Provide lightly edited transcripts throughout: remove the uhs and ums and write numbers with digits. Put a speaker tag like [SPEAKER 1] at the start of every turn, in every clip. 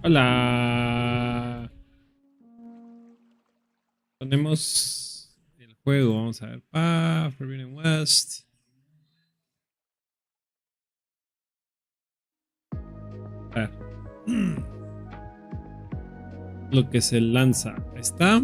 [SPEAKER 1] Hola. Ponemos el juego. Vamos a ver. Forbidden West. A ver. Lo que se lanza. Está.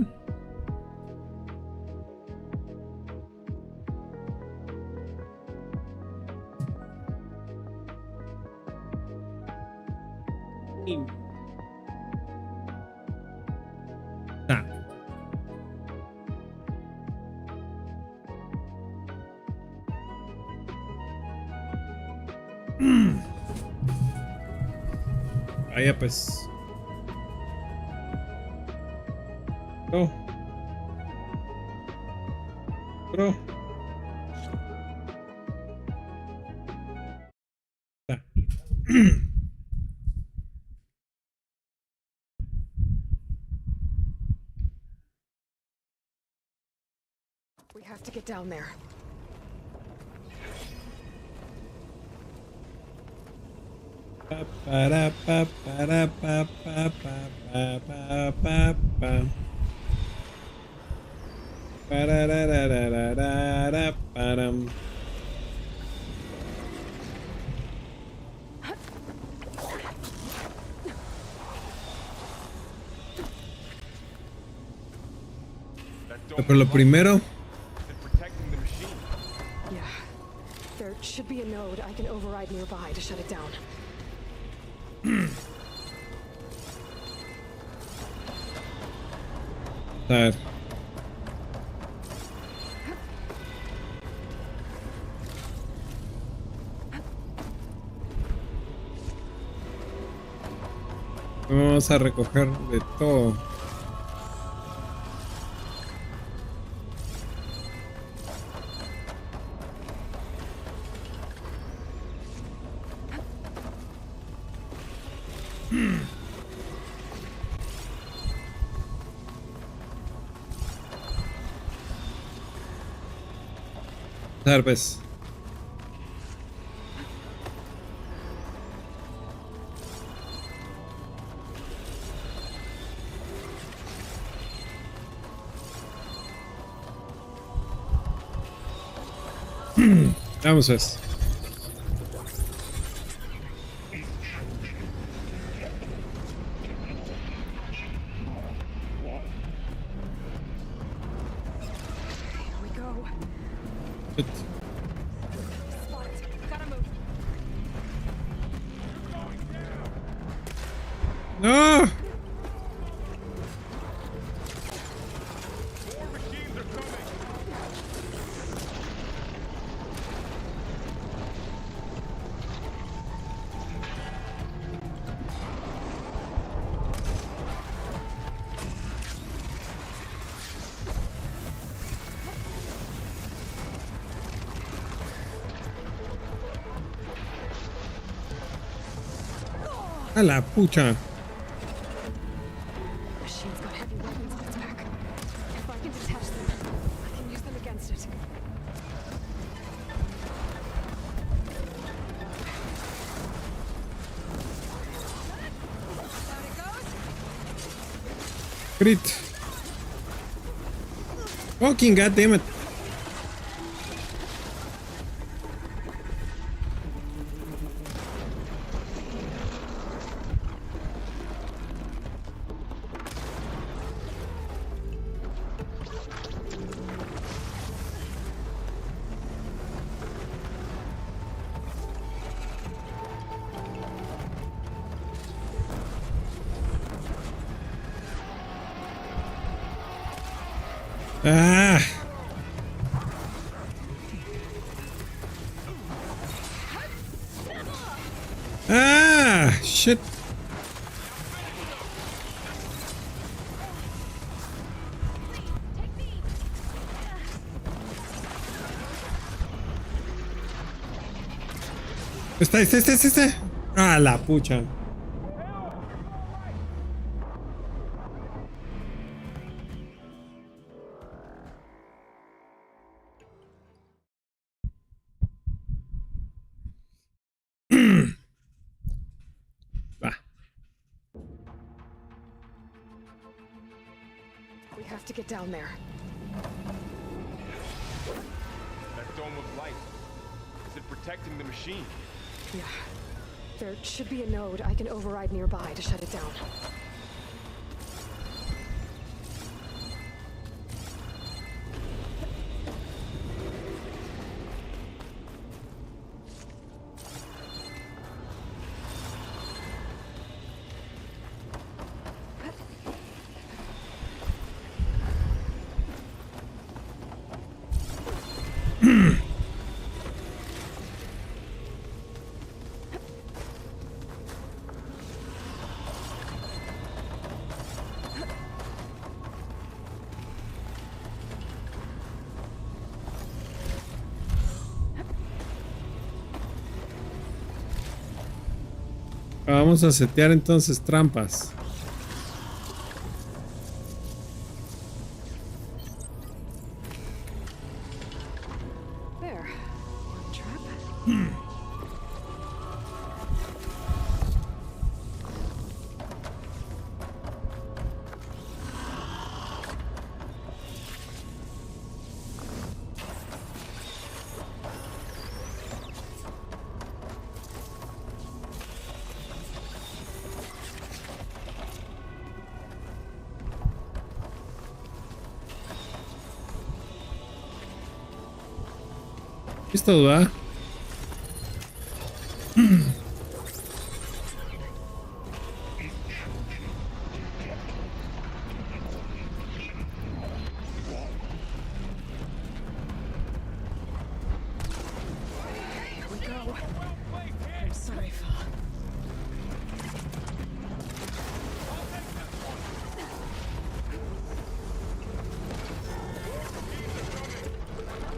[SPEAKER 1] Está. Vaya pues. Bro. Bro. Está.
[SPEAKER 2] We have to get down there.
[SPEAKER 1] Pa, para, pa, para, pa, pa, pa, pa, pa, pa, pa. Parararararara, param. Pero lo primero.
[SPEAKER 2] Yeah. There should be a node I can override nearby to shut it down.
[SPEAKER 1] A ver. Vamos a recoger de todo. A ver, pues. Vamos pues.
[SPEAKER 2] Here we go. Spot. Gotta move.
[SPEAKER 1] ¡No! A la pucha.
[SPEAKER 2] Machine's got heavy weapons on its back. If I can detach them, I can use them against it.
[SPEAKER 1] Crit. Fucking goddammit. Ah. Ah. Shit. Este. Ah, la pucha. Va.
[SPEAKER 2] to get down there.
[SPEAKER 3] That dome of light. Is it protecting the machine?
[SPEAKER 2] Yeah. There should be a node I can override nearby to shut it down.
[SPEAKER 1] Vamos a setear entonces trampas.
[SPEAKER 2] There. One trap.
[SPEAKER 1] Listo, va.
[SPEAKER 2] Here we go. I'm sorry, Phil.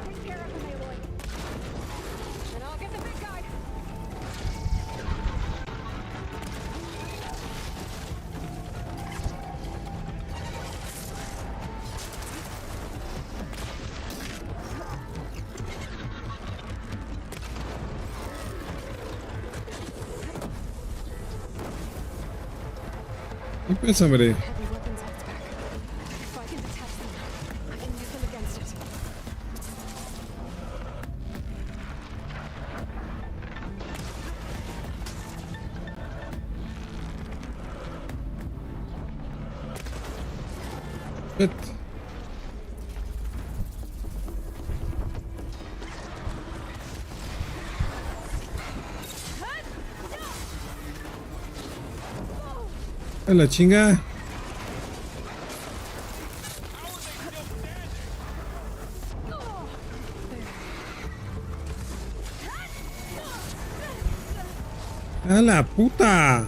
[SPEAKER 2] Take care of him, Aloy. And I'll get the big guy.
[SPEAKER 1] ¿Qué pasa, hombre?
[SPEAKER 2] Heavy weapons on its back. If I can detach them, I can use them against it.
[SPEAKER 1] Shit. A la chinga. A la puta.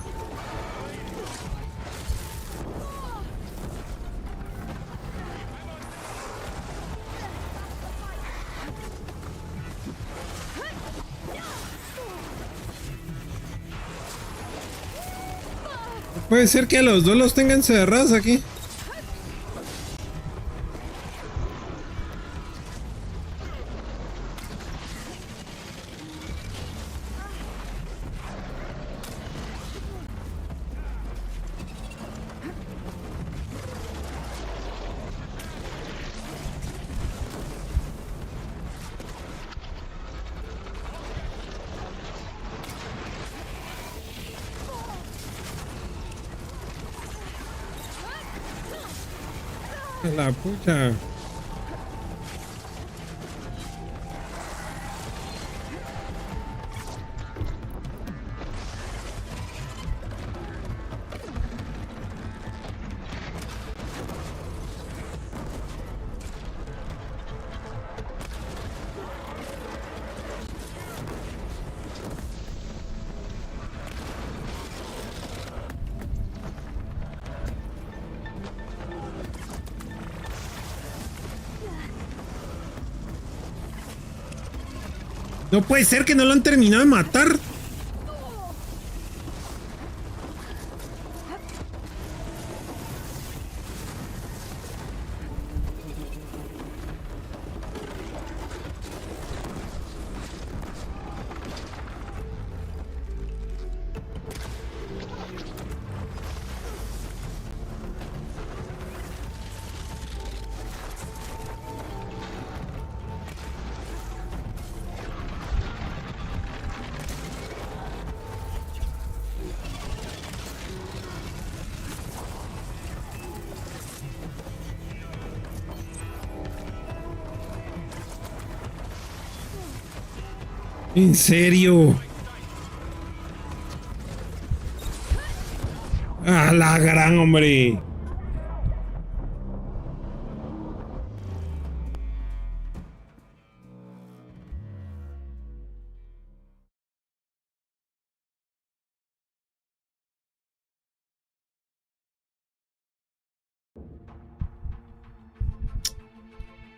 [SPEAKER 1] Puede ser que a los dos los tengan cerrados aquí. A la pucha. No puede ser que no lo han terminado de matar. ¿En serio? ¡Ah, la gran hombre!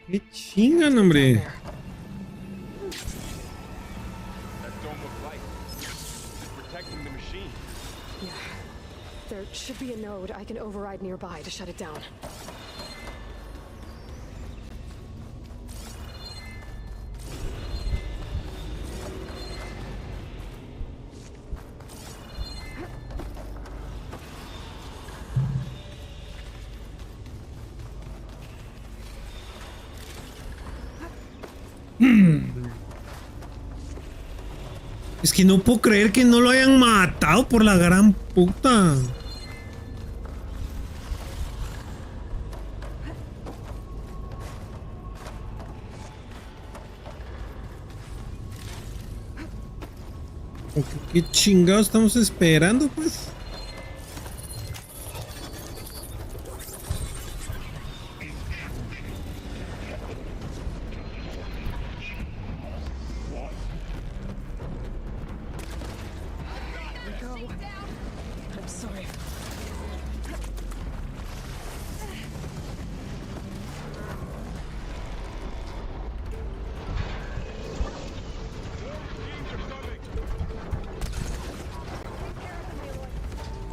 [SPEAKER 1] ¡Qué chingan, hombre!
[SPEAKER 3] That dome of light. Is it protecting the machine?
[SPEAKER 2] Yeah. There should be a node I can override nearby to shut it down.
[SPEAKER 1] Es que no puedo creer que no lo hayan matado por la gran puta. ¿Qué chingados estamos esperando, pues?
[SPEAKER 2] Go. I'm sorry.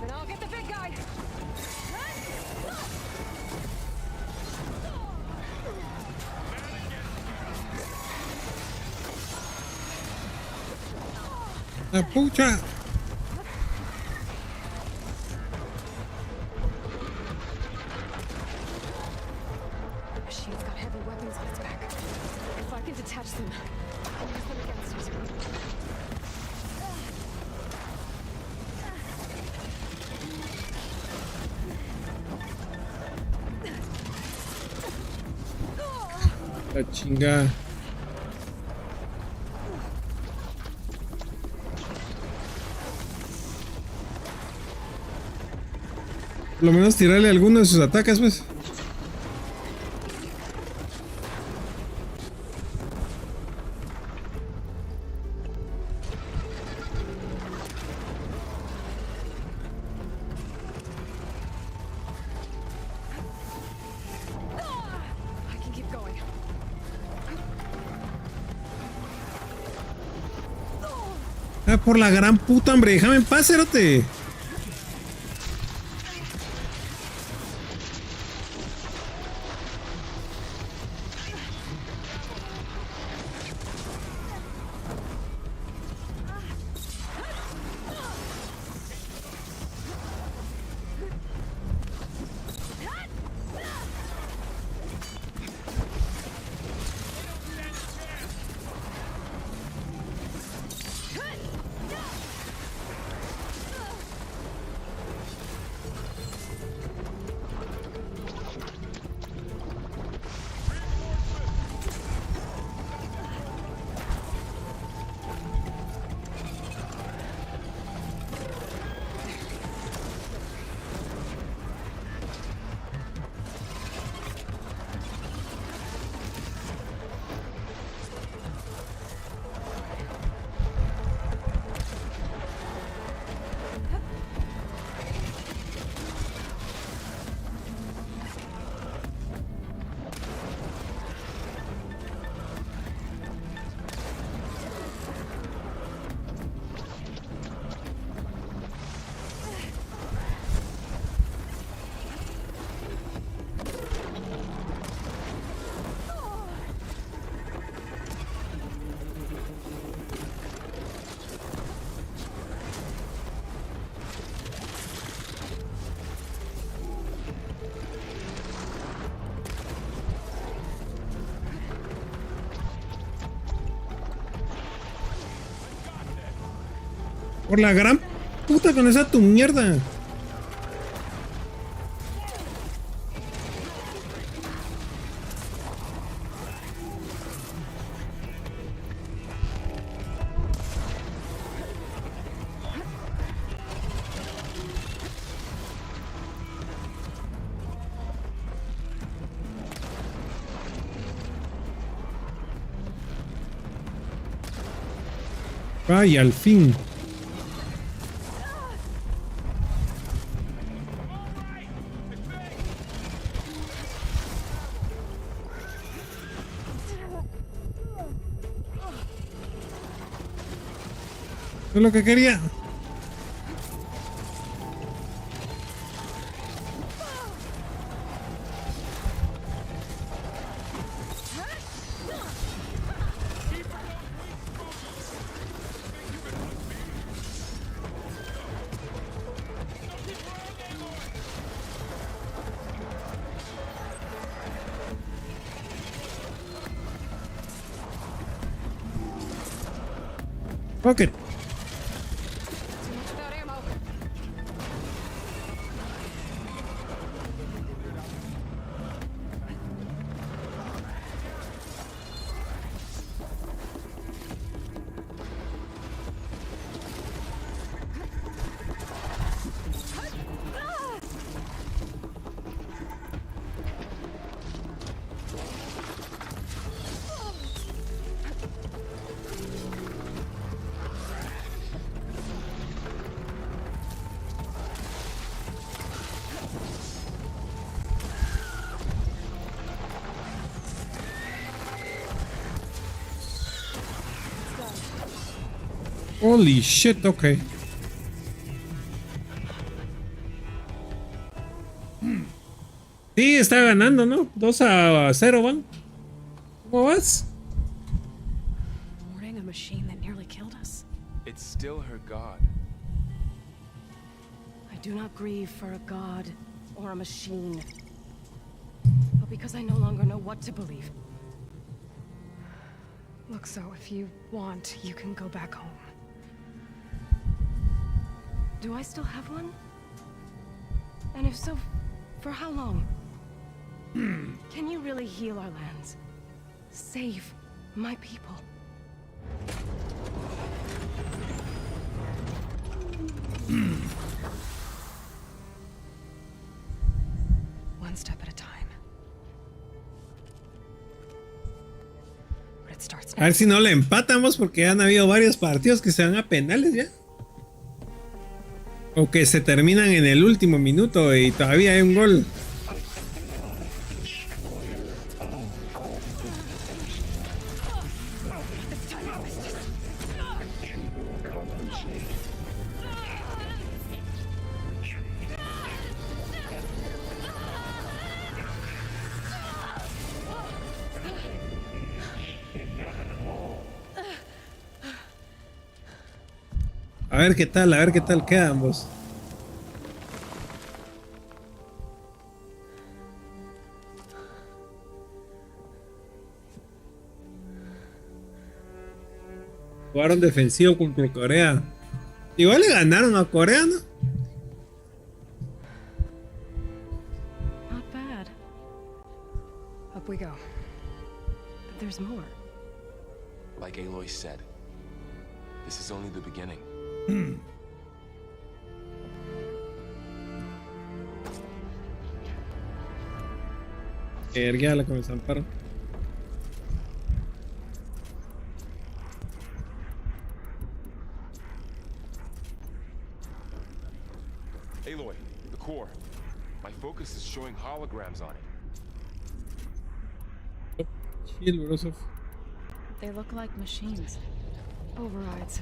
[SPEAKER 2] Then I'll get the big guy.
[SPEAKER 1] ¡La pucha!
[SPEAKER 2] The machine's got heavy weapons on its back. If I can detach them, I can use them against it.
[SPEAKER 1] La chingada. Por lo menos tirarle alguno de sus ataques, pues.
[SPEAKER 2] I can keep going.
[SPEAKER 1] Ah, por la gran puta, hombre. Déjame en paz, cerote. Por la gran puta con esa tu mierda. Ay, al fin. Es lo que quería. Rocket.
[SPEAKER 2] Too much without ammo.
[SPEAKER 1] Holy shit, ok. Sí, está ganando, ¿no? 2-0 van. ¿Cómo vas?
[SPEAKER 2] Warning a machine that nearly killed us.
[SPEAKER 3] It's still her god.
[SPEAKER 2] I do not grieve for a god or a machine, but because I no longer know what to believe. Look, so if you want, you can go back home. Do I still have one? And if so, for how long? Can you really heal our lands? Save my people? One step at a time. But it starts
[SPEAKER 1] A
[SPEAKER 2] now.
[SPEAKER 1] ver si no le empatamos porque han habido varios partidos que se van a penales ya. O que se terminan en el último minuto y todavía hay un gol. A ver qué tal quedan ambos. Jugaron defensivo contra Corea. Igual le ganaron a Corea, ¿no?
[SPEAKER 2] Not bad. Up we go. But there's more.
[SPEAKER 3] Like Aloy said, this is only the beginning.
[SPEAKER 1] Erguéala con el zamparo.
[SPEAKER 3] Aloy, the core. My focus is showing holograms on it.
[SPEAKER 1] Chill, bro.
[SPEAKER 4] They look like machines.
[SPEAKER 2] Overrides.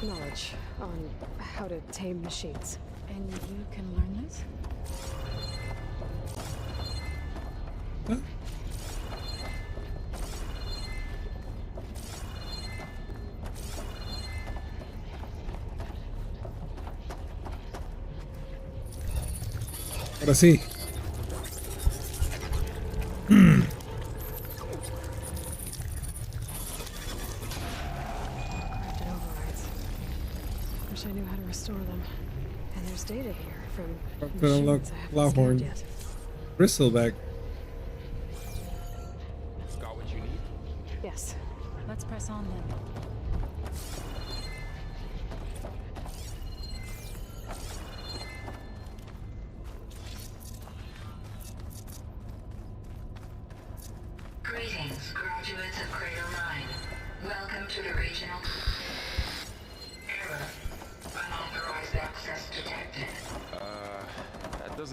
[SPEAKER 2] Knowledge on how to tame machines.
[SPEAKER 4] And you can learn this?
[SPEAKER 1] ¿Ah? Ahora sí.
[SPEAKER 2] Crafted overrides. Wish I knew how to restore them. And there's data here from
[SPEAKER 1] Could unlock
[SPEAKER 2] machines I haven't
[SPEAKER 1] Clawhorn.
[SPEAKER 2] scanned yet.
[SPEAKER 1] Bristleback.
[SPEAKER 3] Got what you need?
[SPEAKER 2] Yes.
[SPEAKER 4] Let's press on then.
[SPEAKER 5] Greetings, graduates of Cradle 9. Welcome to the regional...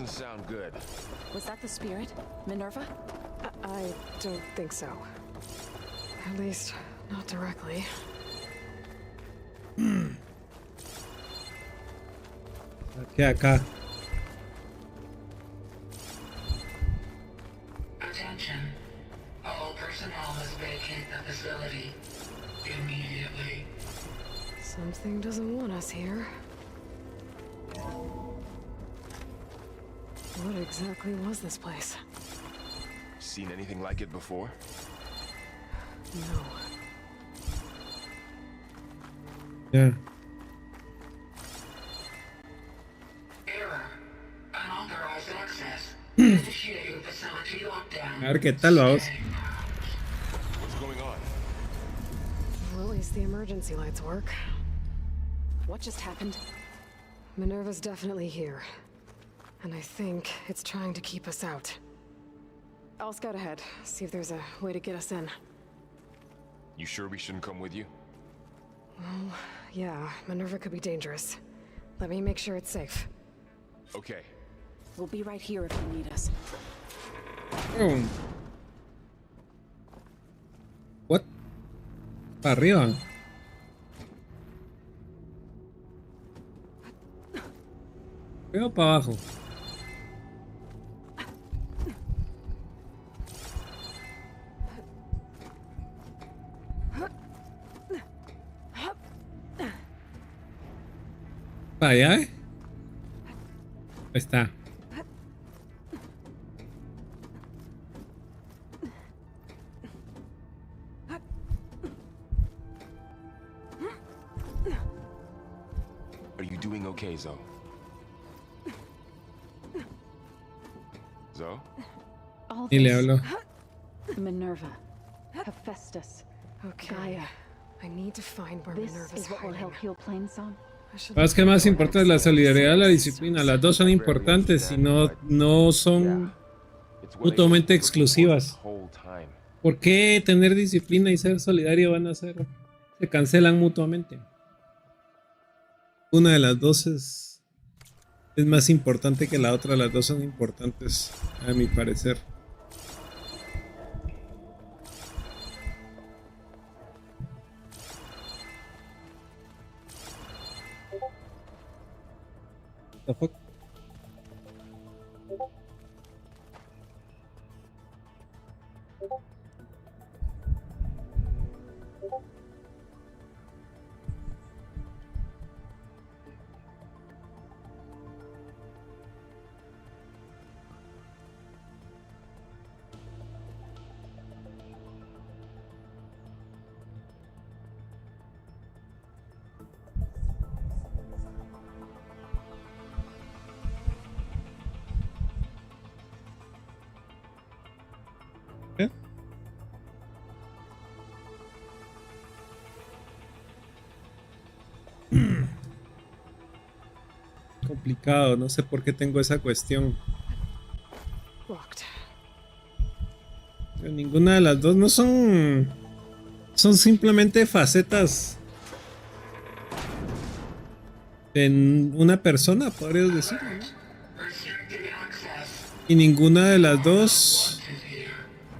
[SPEAKER 3] doesn't sound good.
[SPEAKER 4] Was that the spirit? Minerva?
[SPEAKER 2] I don't think so. At least, not directly.
[SPEAKER 1] Aquí, acá.
[SPEAKER 5] Attention. All personnel must vacate the facility immediately.
[SPEAKER 2] Something doesn't want us here. What exactly was this place?
[SPEAKER 3] Seen anything like it before?
[SPEAKER 2] No.
[SPEAKER 1] Ya.
[SPEAKER 5] Error. Unauthorized access. Initiating facility lockdown.
[SPEAKER 1] A ver qué tal, vamos.
[SPEAKER 3] What's going on?
[SPEAKER 2] Well, at least the emergency lights work.
[SPEAKER 4] What just happened?
[SPEAKER 2] Minerva's definitely here. And I think it's trying to keep us out. I'll scout ahead, see if there's a way to get us in.
[SPEAKER 3] You sure we shouldn't come with you?
[SPEAKER 2] Well, yeah, Minerva could be dangerous. Let me make sure it's safe.
[SPEAKER 3] Okay.
[SPEAKER 4] We'll be right here if you need us.
[SPEAKER 1] Oh. What? Para arriba. Arriba o para abajo. Para allá, ¿eh? Ahí está.
[SPEAKER 3] Are you doing okay, Zoe? Zoe?
[SPEAKER 4] All
[SPEAKER 1] Y le
[SPEAKER 4] this.
[SPEAKER 1] hablo.
[SPEAKER 4] Minerva. Hephaestus.
[SPEAKER 2] Okay.
[SPEAKER 4] Gaia.
[SPEAKER 2] I need to find where
[SPEAKER 4] This
[SPEAKER 2] Minerva's
[SPEAKER 4] is what will
[SPEAKER 2] hiding.
[SPEAKER 4] help heal Plainsong.
[SPEAKER 2] I should
[SPEAKER 1] Lo que más importa es la solidaridad y la disciplina. Las dos son importantes y no son
[SPEAKER 3] It's what I
[SPEAKER 1] mutuamente
[SPEAKER 3] was looking for
[SPEAKER 1] exclusivas.
[SPEAKER 3] this whole time.
[SPEAKER 1] ¿Por qué tener disciplina y ser solidario van a ser? Se cancelan mutuamente. Una de las dos es más importante que la otra. Las dos son importantes, a mi parecer. The fuck? ¿Qué? Complicado, no sé por qué tengo esa cuestión.
[SPEAKER 2] Locked.
[SPEAKER 1] Pero ninguna de las dos no son simplemente facetas de una persona, podrías decirlo, ¿no?
[SPEAKER 5] Restricted access.
[SPEAKER 1] Y ninguna de las dos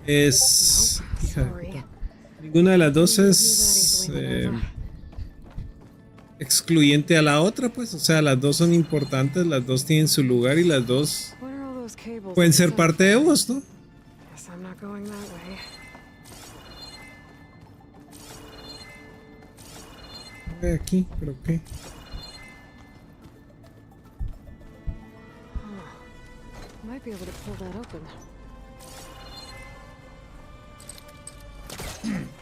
[SPEAKER 1] es... hija de
[SPEAKER 2] Sorry.
[SPEAKER 1] puta. Ninguna de las dos es excluyente a la otra, pues. O sea, las dos son importantes, las dos tienen su lugar y las dos
[SPEAKER 2] What are all those cables
[SPEAKER 1] pueden ser
[SPEAKER 2] outside?
[SPEAKER 1] parte de vos, ¿no?
[SPEAKER 2] Guess I'm not going that way.
[SPEAKER 1] Aquí, pero qué.
[SPEAKER 2] Might be able to pull that open.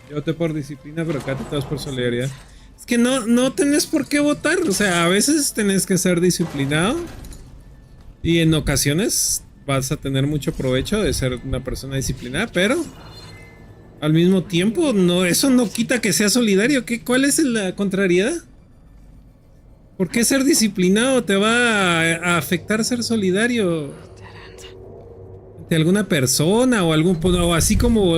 [SPEAKER 1] Yo por disciplina, pero acá te das por solidaridad. Es que no tenés por qué votar. O sea, a veces tenés que ser disciplinado. Y en ocasiones vas a tener mucho provecho de ser una persona disciplinada, pero al mismo tiempo, eso no quita que sea solidario. ¿Cuál es la contrariedad? ¿Por qué ser disciplinado te va a afectar ser solidario
[SPEAKER 2] Dead end.
[SPEAKER 1] de alguna persona o así como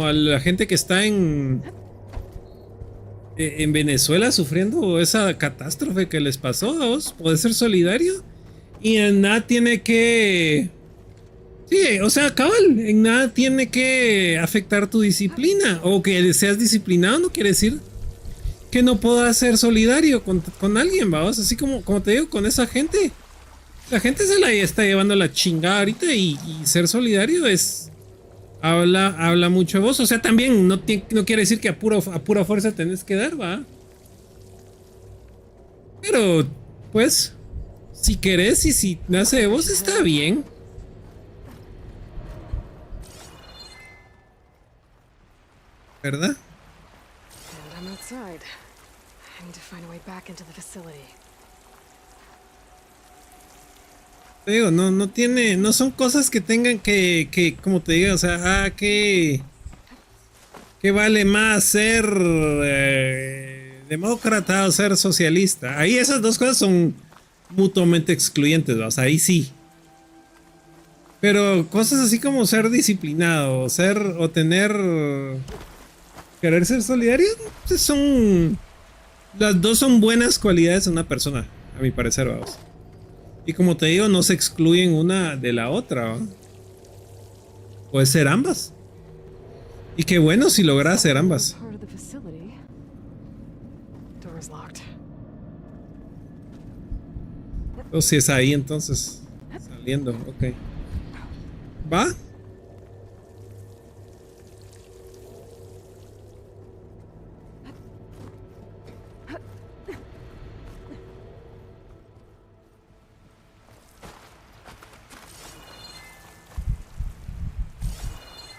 [SPEAKER 1] a la gente que está en Venezuela sufriendo esa catástrofe que les pasó a vos? ¿Podés ser solidario? Y en nada tiene que... Sí, o sea, cabal, en nada tiene que afectar tu disciplina. O que seas disciplinado no quiere decir que no puedas ser solidario con alguien, vamos. Así como te digo, con esa gente. La gente se la está llevando la chingada ahorita y ser solidario es... Habla mucho de vos. O sea, también no quiere decir que a pura fuerza tenés que dar, va. Pero, pues, si querés y si nace de vos, está bien. ¿Verdad?
[SPEAKER 2] And I'm outside. I need to find a way back into the facility.
[SPEAKER 1] Te digo, no son cosas que tengan que como te digo, o sea, que vale más ser demócrata o ser socialista. Ahí esas dos cosas son mutuamente excluyentes, ¿no? O sea, ahí sí. Pero cosas así como ser disciplinado, o querer ser solidario, pues las dos son buenas cualidades de una persona, a mi parecer, vamos. Y como te digo, no se excluyen una de la otra, ¿va? Puede ser ambas. Y qué bueno si logras hacer ambas.
[SPEAKER 2] Part of the facility. Door is locked.
[SPEAKER 1] O si es ahí, entonces. Saliendo, ok. ¿Va?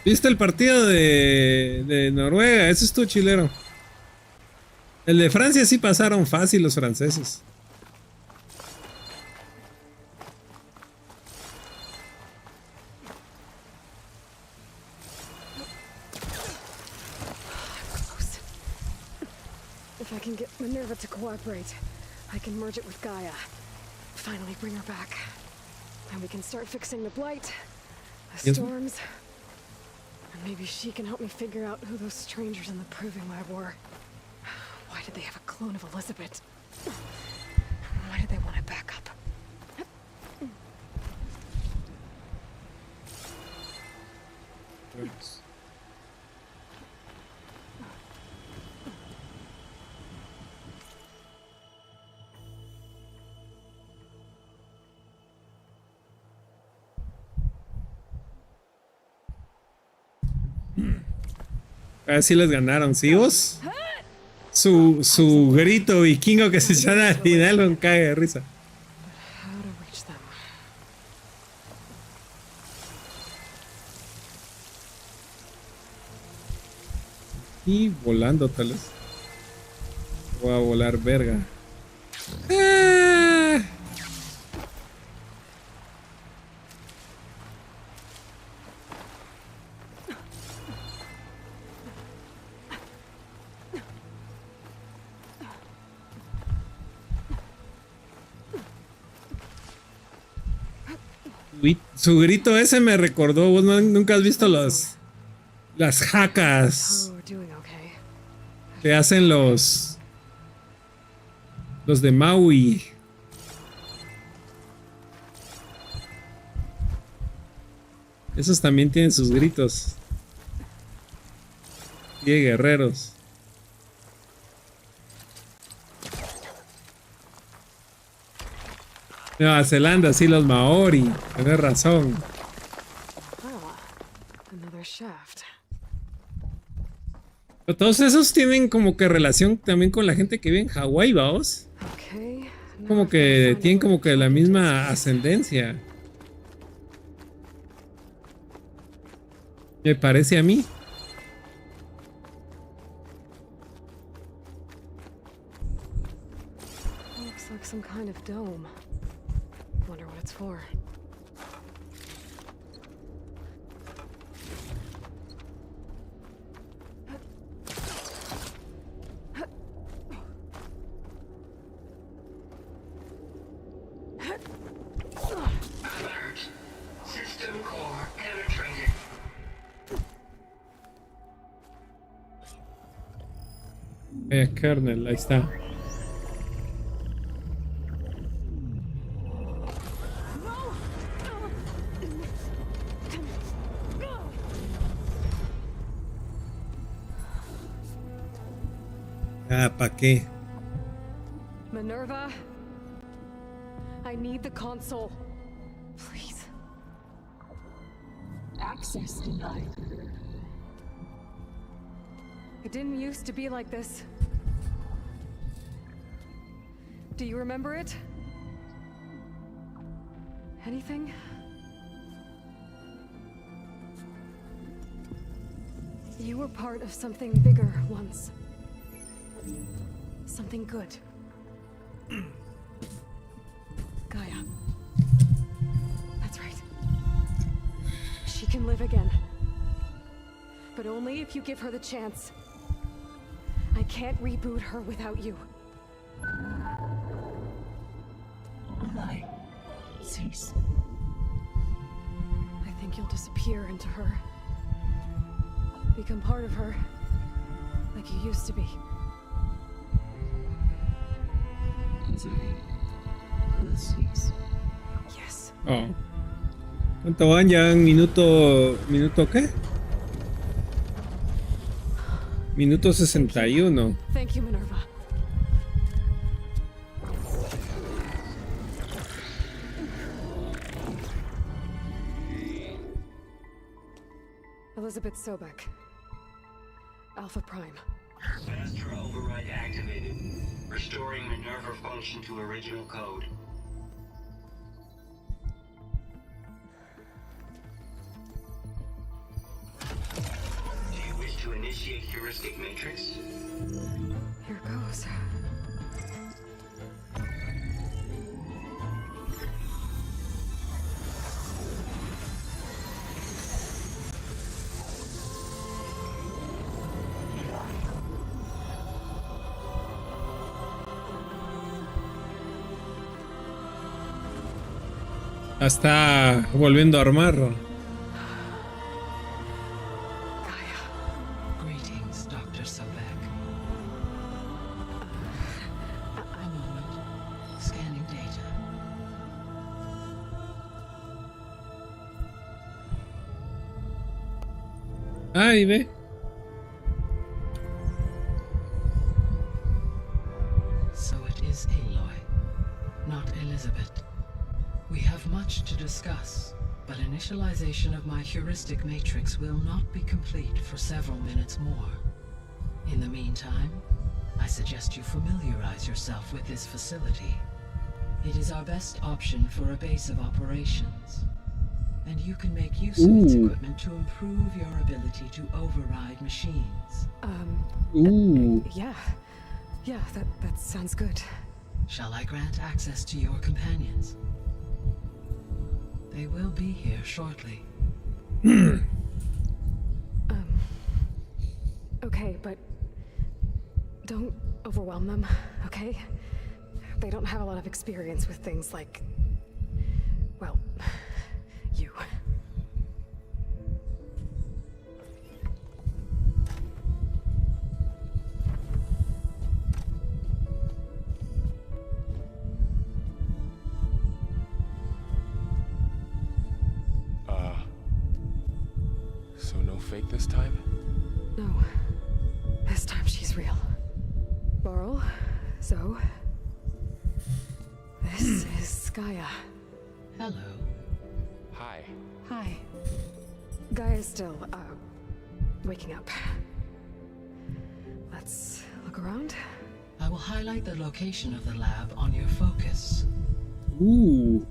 [SPEAKER 1] ¿Viste el partido de Noruega? Eso estuvo chilero. El de Francia sí pasaron fácil los franceses.
[SPEAKER 2] Close. If I can get Minerva to cooperate, I can merge it with Gaia. Finally bring her back. And we can start fixing the blight, the
[SPEAKER 1] Yes.
[SPEAKER 2] storms. And maybe she can help me figure out who those strangers in the proving lab were. Why did they have a clone of Elizabeth? Why did they want it back up?
[SPEAKER 1] A ver si les ganaron. ¿Sí vos? Su grito vikingo que se llama al final un cague de risa.
[SPEAKER 2] How to reach them?
[SPEAKER 1] Y volando tal vez. Voy a volar verga. ¡Ah! Su grito ese me recordó. ¿Vos nunca has visto las jacas
[SPEAKER 2] Oh, we're doing okay.
[SPEAKER 1] que hacen los de Maui? Esos también tienen sus gritos. Y de guerreros. Nueva Zelanda, sí, los Maori. Tienes razón.
[SPEAKER 2] Ah, another shaft.
[SPEAKER 1] Pero todos esos tienen como que relación también con la gente que vive en Hawái, ¿vaos?
[SPEAKER 2] Okay. now
[SPEAKER 1] Como
[SPEAKER 2] I've
[SPEAKER 1] que
[SPEAKER 2] gotta find
[SPEAKER 1] tienen
[SPEAKER 2] a
[SPEAKER 1] como
[SPEAKER 2] way
[SPEAKER 1] que
[SPEAKER 2] to
[SPEAKER 1] la
[SPEAKER 2] get to
[SPEAKER 1] misma
[SPEAKER 2] this place.
[SPEAKER 1] ascendencia. Me parece a mí.
[SPEAKER 2] Looks like some kind of dome. Wonder what it's for.
[SPEAKER 5] Alert. System core penetrated.
[SPEAKER 1] Kernel, ahí está. Ah, ¿para qué?
[SPEAKER 2] Minerva, I need the console. Please.
[SPEAKER 5] Access denied.
[SPEAKER 2] It didn't used to be like this. Do you remember it? Anything? You were part of something bigger once. Something good. Gaia. That's right. She can live again. But only if you give her the chance. I can't reboot her without you.
[SPEAKER 5] Light. Cease.
[SPEAKER 2] I think you'll disappear into her. Become part of her. Like you used to be.
[SPEAKER 5] Misery will cease.
[SPEAKER 2] Yes.
[SPEAKER 1] Oh. ¿Cuánto van ya? ¿Minuto qué? Minuto 61.
[SPEAKER 2] Thank you, Minerva. Elizabeth Sobek. Alpha Prime.
[SPEAKER 5] Master override activated. Restoring Minerva function to original code. Do you wish to initiate heuristic matrix?
[SPEAKER 2] Here goes.
[SPEAKER 1] Está volviendo a armar.
[SPEAKER 2] Gaia.
[SPEAKER 5] Greetings, Dr. Sobek. A moment. Scanning data.
[SPEAKER 1] Ahí ve.
[SPEAKER 5] So it is Aloy, not Elizabeth. We have much to discuss, but initialization of my heuristic matrix will not be complete for several minutes more. In the meantime, I suggest you familiarize yourself with this facility. It is our best option for a base of operations, and you can make use of its equipment to improve your ability to override machines.
[SPEAKER 1] Ooh.
[SPEAKER 2] Yeah. Yeah, that sounds good.
[SPEAKER 5] Shall I grant access to your companions? They will be here shortly.
[SPEAKER 2] Okay, but don't overwhelm them, okay? They don't have a lot of experience with things like, well, you.
[SPEAKER 3] So no fake this time?
[SPEAKER 2] No. This time she's real. Laurel, Zoe. This is Gaia.
[SPEAKER 5] Hello.
[SPEAKER 3] Hi.
[SPEAKER 2] Hi. Gaia's still, waking up. Let's look around.
[SPEAKER 5] I will highlight the location of the lab on your focus.
[SPEAKER 1] Ooh.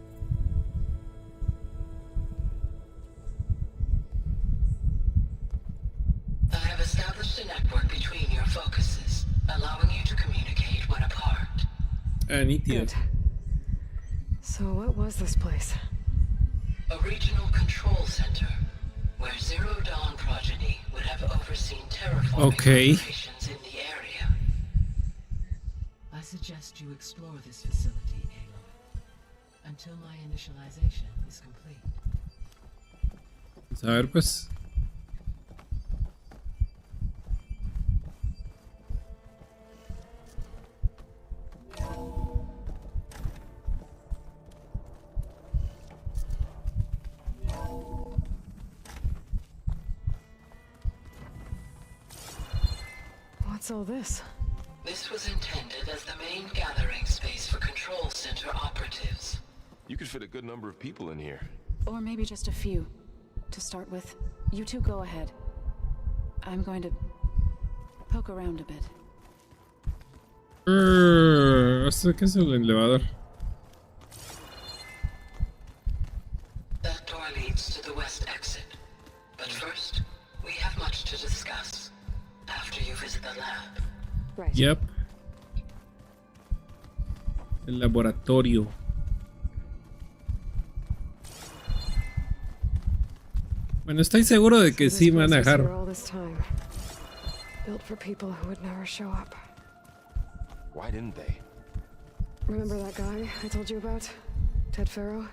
[SPEAKER 5] I have established a network between your focuses, allowing you to communicate when apart.
[SPEAKER 1] Nítido.
[SPEAKER 2] Good. So what was this place?
[SPEAKER 5] A regional control center, where Zero Dawn progeny would have overseen terraforming operations in the area. I suggest you explore this facility, Aloy, until my initialization is complete.
[SPEAKER 1] A ver, pues.
[SPEAKER 2] What's all this?
[SPEAKER 5] This was intended as the main gathering space for control center operatives.
[SPEAKER 3] You could fit a good number of people in here.
[SPEAKER 4] Or maybe just a few. To start with, you two go ahead. I'm going to poke around a bit.
[SPEAKER 1] ¿Esto qué es el elevador?
[SPEAKER 5] That door leads to the west exit. But first, we have much to discuss. After you visit the lab.
[SPEAKER 2] Right.
[SPEAKER 1] Yep. El laboratorio. Bueno, estoy seguro de que
[SPEAKER 2] So
[SPEAKER 1] sí
[SPEAKER 2] this
[SPEAKER 1] van a
[SPEAKER 2] place was here
[SPEAKER 1] dejar.
[SPEAKER 2] all this time. Built for people who would never show up.
[SPEAKER 3] Why didn't they?
[SPEAKER 2] Remember that guy I told you about? Ted Farrow?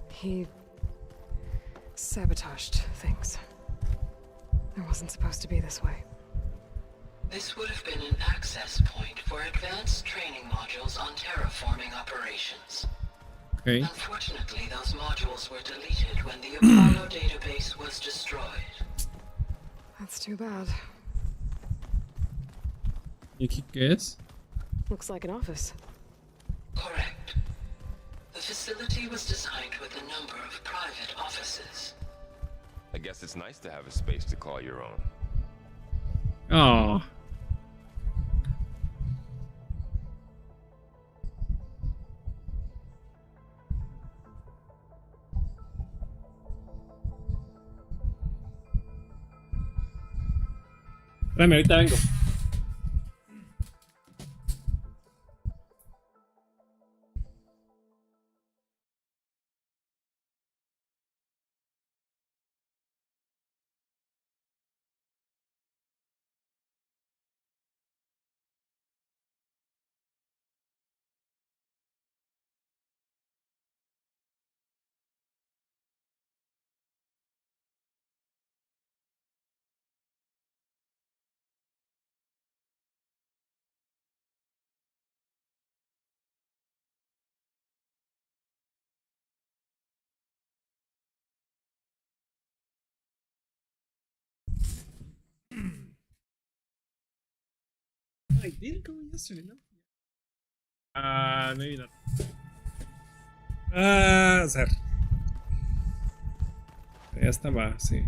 [SPEAKER 2] He sabotaged things. It wasn't supposed to be this way.
[SPEAKER 5] This would have been an access point for advanced training modules on terraforming operations.
[SPEAKER 1] Okay.
[SPEAKER 5] Unfortunately, those modules were deleted when the Apollo database was destroyed.
[SPEAKER 2] That's too bad.
[SPEAKER 1] ¿Y aquí qué es?
[SPEAKER 2] Looks like an office.
[SPEAKER 5] Correct. The facility was designed with a number of private offices.
[SPEAKER 3] I guess it's nice to have a space to call your own.
[SPEAKER 1] Oh. Espérame, ahorita vengo. I didn't go yesterday, no? Maybe not. A ver. Ya estaba, sí.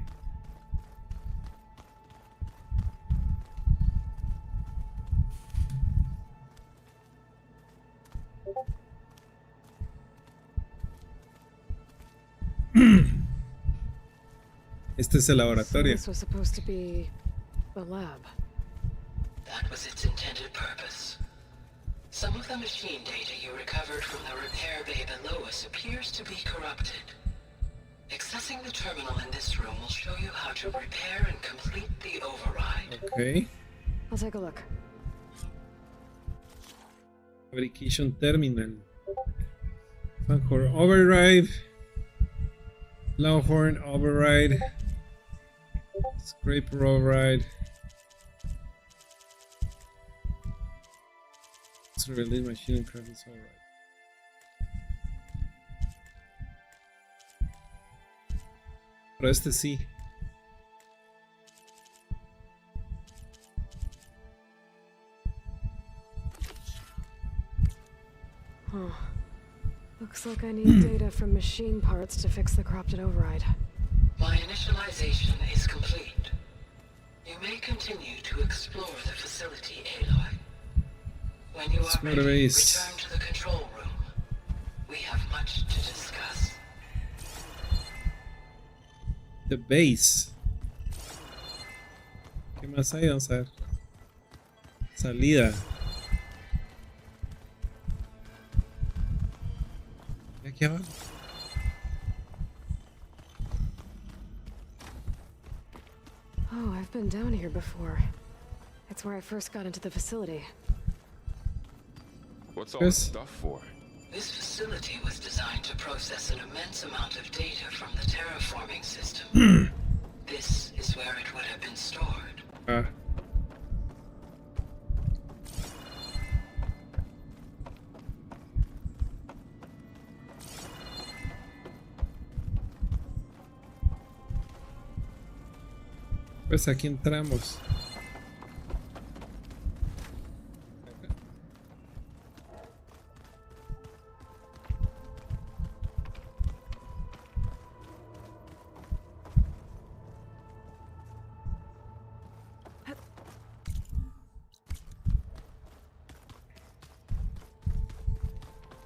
[SPEAKER 1] Este es el
[SPEAKER 2] So
[SPEAKER 1] laboratorio.
[SPEAKER 2] this was supposed to be the lab.
[SPEAKER 5] That was its intended purpose. Some of the machine data you recovered from the repair bay below us appears to be corrupted. Accessing the terminal in this room will show you how to repair and complete the override.
[SPEAKER 1] Ok.
[SPEAKER 2] I'll take a look.
[SPEAKER 1] Fabrication terminal. Fanghorn override. Longhorn override. Scraper override. Release machine and craft is override. Pero este sí.
[SPEAKER 2] Huh. Looks like I need data from machine parts to fix the corrupted override.
[SPEAKER 5] My initialization is complete. You may continue to explore the facility, Aloy. When you are
[SPEAKER 1] Explore
[SPEAKER 5] ready,
[SPEAKER 1] base.
[SPEAKER 5] return to the control room. We have much to discuss.
[SPEAKER 1] The base. ¿Qué más hay? Vamos a ver. Salida. ¿Y aquí abajo?
[SPEAKER 2] Oh, I've been down here before. It's where I first got into the facility.
[SPEAKER 3] What's all
[SPEAKER 1] Yes.
[SPEAKER 3] this stuff for?
[SPEAKER 5] This facility was designed to process an immense amount of data from the terraforming system. This is where it would have been stored.
[SPEAKER 1] Ah. Pues aquí entramos.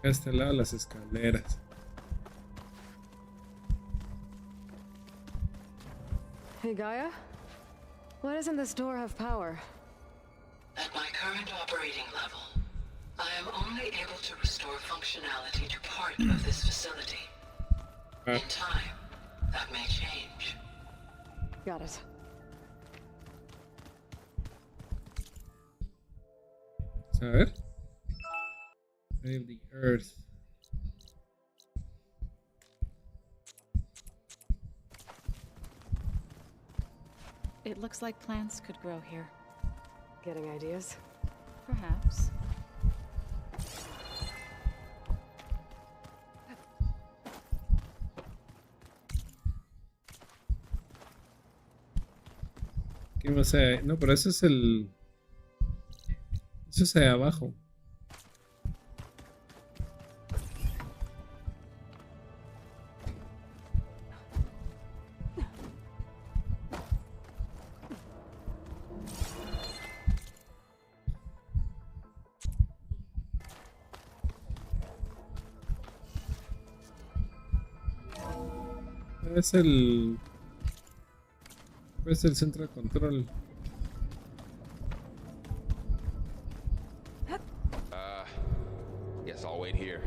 [SPEAKER 1] A este lado las escaleras.
[SPEAKER 2] Hey, Gaia? Why doesn't this door have power?
[SPEAKER 5] At my current operating level, I am only able to restore functionality to part of this facility. In time, that may change.
[SPEAKER 2] Got it.
[SPEAKER 1] A ver. Save the earth.
[SPEAKER 4] It looks like plants could grow here.
[SPEAKER 2] Getting ideas?
[SPEAKER 4] Perhaps.
[SPEAKER 1] ¿Qué más hay? No, pero ese es el... Eso es ahí abajo. Es el centro de control.
[SPEAKER 3] Guess I'll wait here.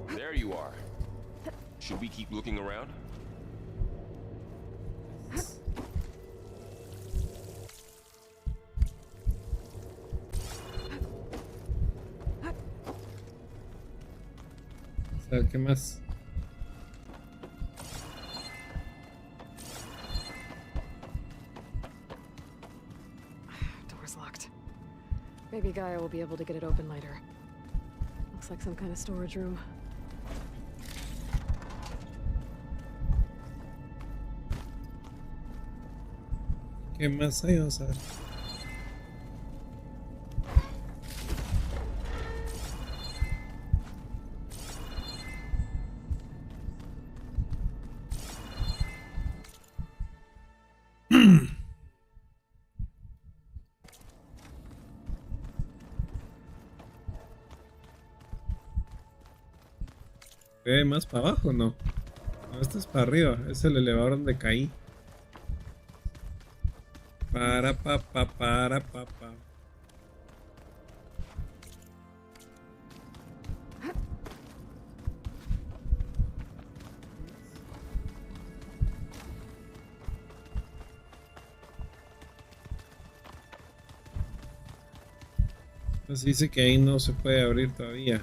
[SPEAKER 3] There you are. Should we keep looking around?
[SPEAKER 1] A ver, ¿qué más?
[SPEAKER 2] Door's locked. Maybe Gaia will be able to get it open later. Looks like some kind of storage room.
[SPEAKER 1] ¿Qué más hay? Vamos a ver. ¿Más para abajo? No. No, este es para arriba. Es el elevador donde caí. Para. Entonces dice que ahí no se puede abrir todavía.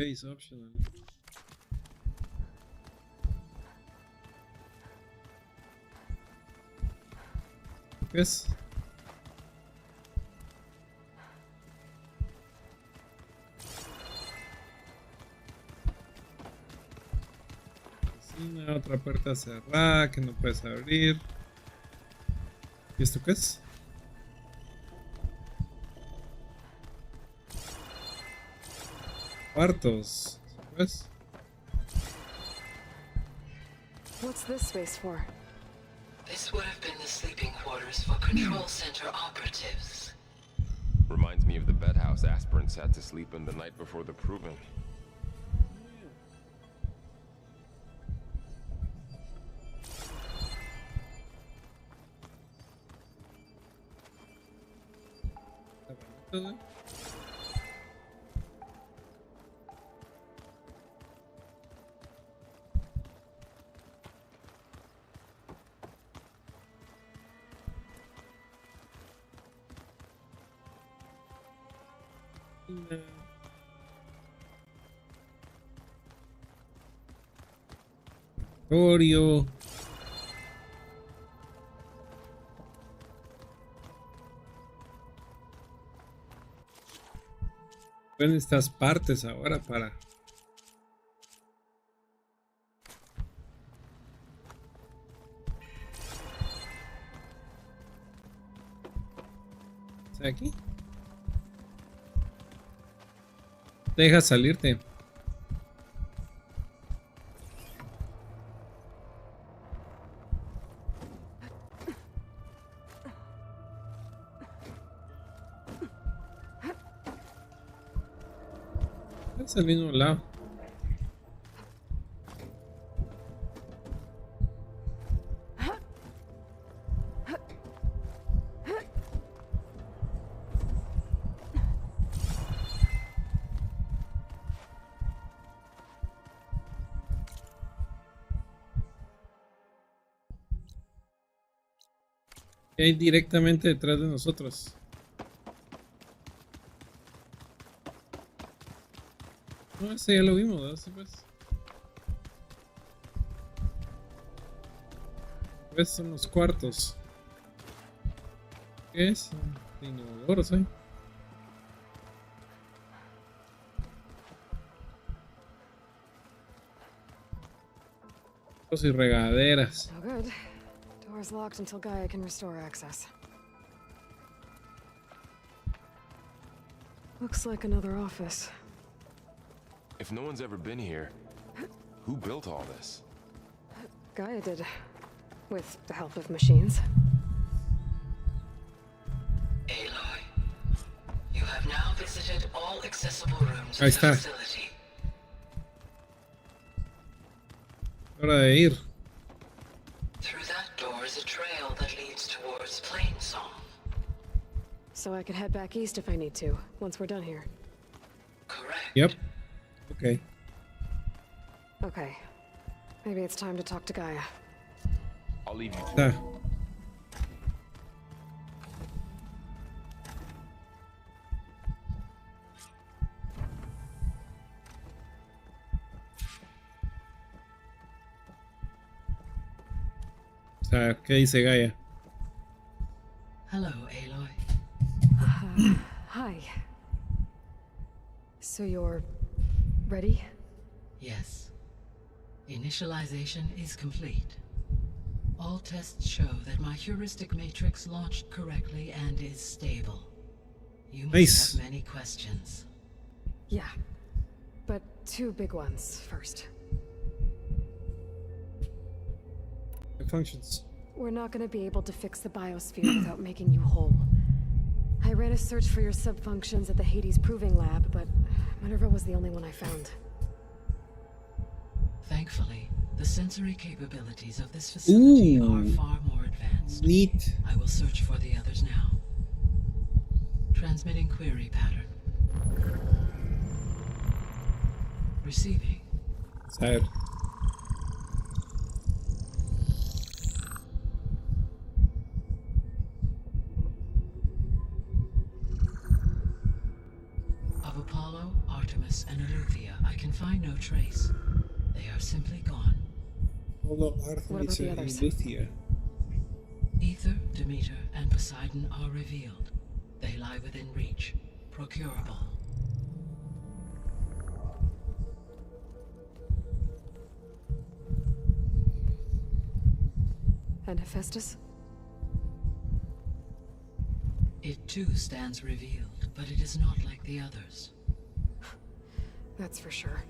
[SPEAKER 1] Space optional. ¿Qué es? Cocina, otra puerta cerrada que no puedes abrir. ¿Y esto qué es? Cuartos, ¿sabes?
[SPEAKER 2] What's this space for?
[SPEAKER 5] This would have been the sleeping quarters for Control Center operatives.
[SPEAKER 3] Reminds me of the bedhouse aspirants had to sleep in the night before the proving.
[SPEAKER 1] Oreo. Ven estas partes ahora para... ¿Está aquí? te deja salirte. Es al mismo lado. Que hay directamente detrás de nosotros. No, ese ya lo vimos, ¿no? Sí, pues. ¿Ves? Son los cuartos. ¿Qué es? Inodoros, ¿eh? Y regaderas.
[SPEAKER 2] No good. Door's locked until Gaia can restore access. Looks like another office.
[SPEAKER 3] If no one's ever been here, who built all this?
[SPEAKER 2] Gaia did. With the help of machines.
[SPEAKER 5] Aloy, you have now visited all accessible rooms
[SPEAKER 1] Ahí
[SPEAKER 5] of the
[SPEAKER 1] está.
[SPEAKER 5] facility.
[SPEAKER 1] Hora de ir.
[SPEAKER 5] Through that door is a trail that leads towards Plainsong.
[SPEAKER 2] So I could head back east if I need to, once we're done here.
[SPEAKER 5] Correct.
[SPEAKER 1] Yep. Okay.
[SPEAKER 2] Okay. Maybe it's time to talk to Gaia.
[SPEAKER 3] I'll leave you to
[SPEAKER 1] Está. O sea, ¿qué dice Gaia?
[SPEAKER 5] Hello, Aloy.
[SPEAKER 2] Hi. So you're ready?
[SPEAKER 5] Yes. Initialization is complete. All tests show that my heuristic matrix launched correctly and is stable. You must
[SPEAKER 1] Nice.
[SPEAKER 5] have many questions.
[SPEAKER 2] Yeah. But two big ones first.
[SPEAKER 1] It functions.
[SPEAKER 2] We're not going to be able to fix the biosphere without making you whole. I ran a search for your subfunctions at the Hades Proving Lab, but Minerva was the only one I found.
[SPEAKER 5] Thankfully, the sensory capabilities of this facility
[SPEAKER 1] Ooh.
[SPEAKER 5] are far more advanced.
[SPEAKER 1] Neat.
[SPEAKER 5] I will search for the others now. Transmitting query pattern. Receiving.
[SPEAKER 1] A ver.
[SPEAKER 5] Of Apollo, Artemis, and Eleuthia, I can find no trace. They are simply gone.
[SPEAKER 1] Apollo,
[SPEAKER 2] What about
[SPEAKER 1] Artemis,
[SPEAKER 2] the
[SPEAKER 1] and
[SPEAKER 2] others?
[SPEAKER 1] Lucia.
[SPEAKER 5] Ether, Demeter, and Poseidon are revealed. They lie within reach, procurable.
[SPEAKER 2] And Hephaestus?
[SPEAKER 5] It too stands revealed, but it is not like the others.
[SPEAKER 2] That's for sure.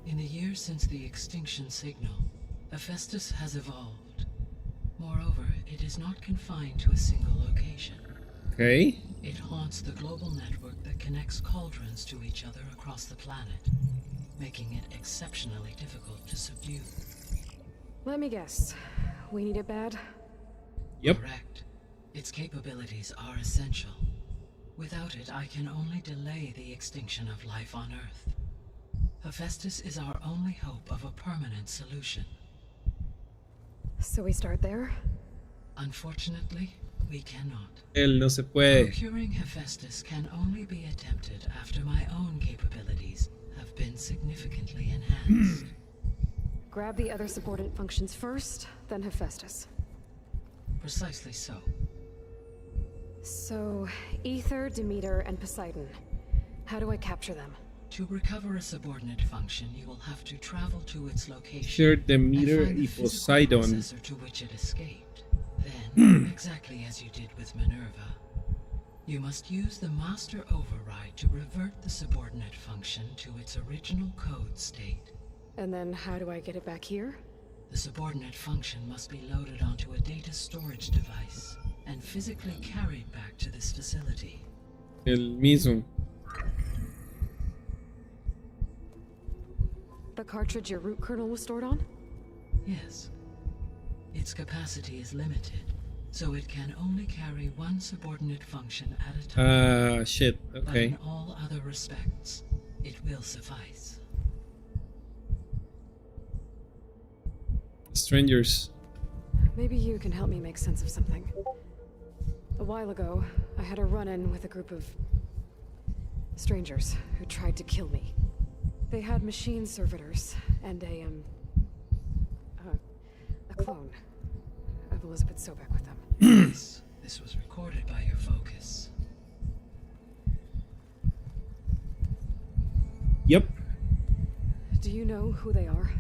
[SPEAKER 5] In the years since the extinction signal, Hephaestus has evolved. Moreover, it is not confined to a single location.
[SPEAKER 1] Okay.
[SPEAKER 5] It haunts the global network that connects cauldrons to each other across the planet, making it exceptionally difficult to subdue.
[SPEAKER 2] Let me guess. We need it bad?
[SPEAKER 1] Yep.
[SPEAKER 5] Correct. Its capabilities are essential. Without it, I can only delay the extinction of life on Earth. Hephaestus is our only hope of a permanent solution.
[SPEAKER 2] So we start there?
[SPEAKER 5] Unfortunately, we cannot.
[SPEAKER 1] Él no se puede.
[SPEAKER 5] Procuring Hephaestus can only be attempted after my own capabilities have been significantly enhanced.
[SPEAKER 2] Grab the other subordinate functions first, then Hephaestus.
[SPEAKER 5] Precisely so.
[SPEAKER 2] So, Ether, Demeter, and Poseidon. How do I capture them?
[SPEAKER 5] To recover a subordinate function, you will have to travel to its location.
[SPEAKER 1] Ether, Demeter,
[SPEAKER 5] and find
[SPEAKER 1] y
[SPEAKER 5] the physical
[SPEAKER 1] Poseidon.
[SPEAKER 5] processor to which it escaped. Then, exactly as you did with Minerva, You must use the master override to revert the subordinate function to its original code state.
[SPEAKER 2] And then how do I get it back here?
[SPEAKER 5] The subordinate function must be loaded onto a data storage device and physically carried back to this facility.
[SPEAKER 1] El mismo.
[SPEAKER 2] The cartridge your root kernel was stored on?
[SPEAKER 5] Yes. Its capacity is limited, so it can only carry one subordinate function at a time.
[SPEAKER 1] Shit.
[SPEAKER 5] But
[SPEAKER 1] Okay.
[SPEAKER 5] in all other respects, it will suffice.
[SPEAKER 1] Strangers.
[SPEAKER 2] Maybe you can help me make sense of something. A while ago, I had a run-in with a group of strangers who tried to kill me. They had machine servitors and a clone of Elizabeth Sobek with them.
[SPEAKER 5] Yes, this was recorded by your focus.
[SPEAKER 1] Yep.
[SPEAKER 2] Do you know who they are?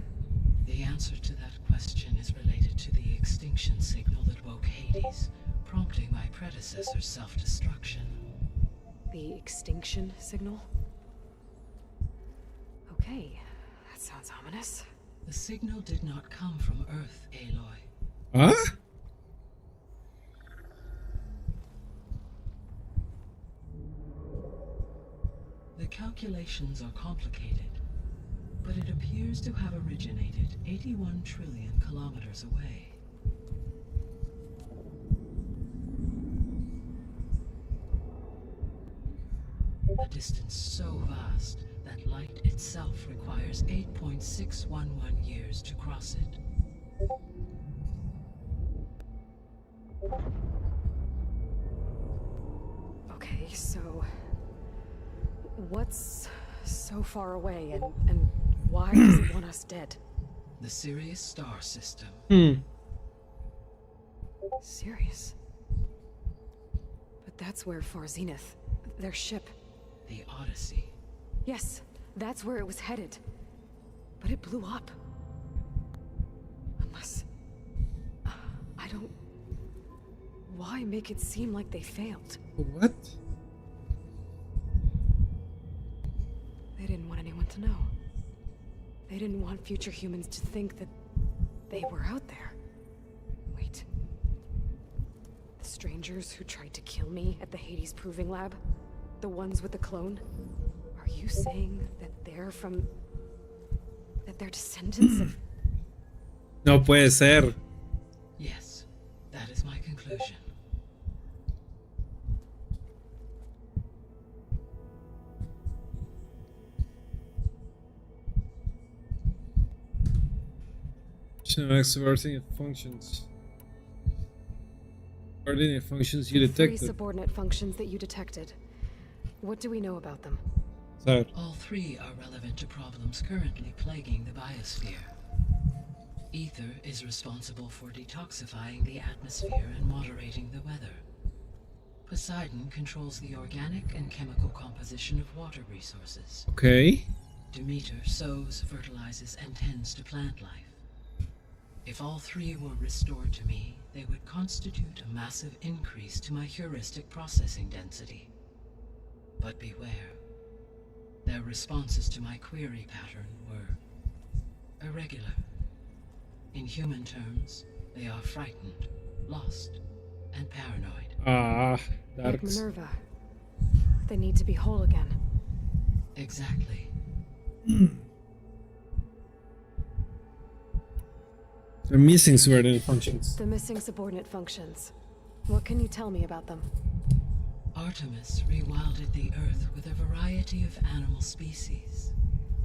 [SPEAKER 5] The answer to that question is related to the extinction signal that woke Hades, prompting my predecessor's self-destruction.
[SPEAKER 2] The extinction signal? Okay, that sounds ominous.
[SPEAKER 5] The signal did not come from Earth, Aloy.
[SPEAKER 1] Huh?
[SPEAKER 5] The calculations are complicated, but it appears to have originated 81 trillion kilometers away. A distance so vast that light itself requires 8.611 years to cross it.
[SPEAKER 2] Okay, so what's so far away and why does it want us dead?
[SPEAKER 5] The Sirius star system.
[SPEAKER 2] Serious? But that's where Far Zenith, their ship.
[SPEAKER 5] The Odyssey.
[SPEAKER 2] Yes, that's where it was headed. But it blew up. Unless... I don't... Why make it seem like they failed?
[SPEAKER 1] What?
[SPEAKER 2] They didn't want anyone to know. They didn't want future humans to think that they were out there. Wait. The strangers who tried to kill me at the Hades Proving Lab? The ones with the clone? Are you saying that they're from... that they're descendants of...
[SPEAKER 1] No puede ser.
[SPEAKER 5] Yes, that is my conclusion.
[SPEAKER 1] Subordinate functions. Subordinate functions you
[SPEAKER 2] The three
[SPEAKER 1] detected.
[SPEAKER 2] subordinate functions that you detected. What do we know about them?
[SPEAKER 1] Sorry.
[SPEAKER 5] All three are relevant to problems currently plaguing the biosphere. Ether is responsible for detoxifying the atmosphere and moderating the weather. Poseidon controls the organic and chemical composition of water resources.
[SPEAKER 1] Okay.
[SPEAKER 5] Demeter sows, fertilizes, and tends to plant life. If all three were restored to me, they would constitute a massive increase to my heuristic processing density. But beware. Their responses to my query pattern were irregular. In human terms, they are frightened, lost, and paranoid.
[SPEAKER 2] Like
[SPEAKER 1] Darks.
[SPEAKER 2] Minerva. They need to be whole again.
[SPEAKER 5] Exactly.
[SPEAKER 1] They're missing subordinate functions.
[SPEAKER 2] The missing subordinate functions. What can you tell me about them?
[SPEAKER 5] Artemis rewilded the Earth with a variety of animal species.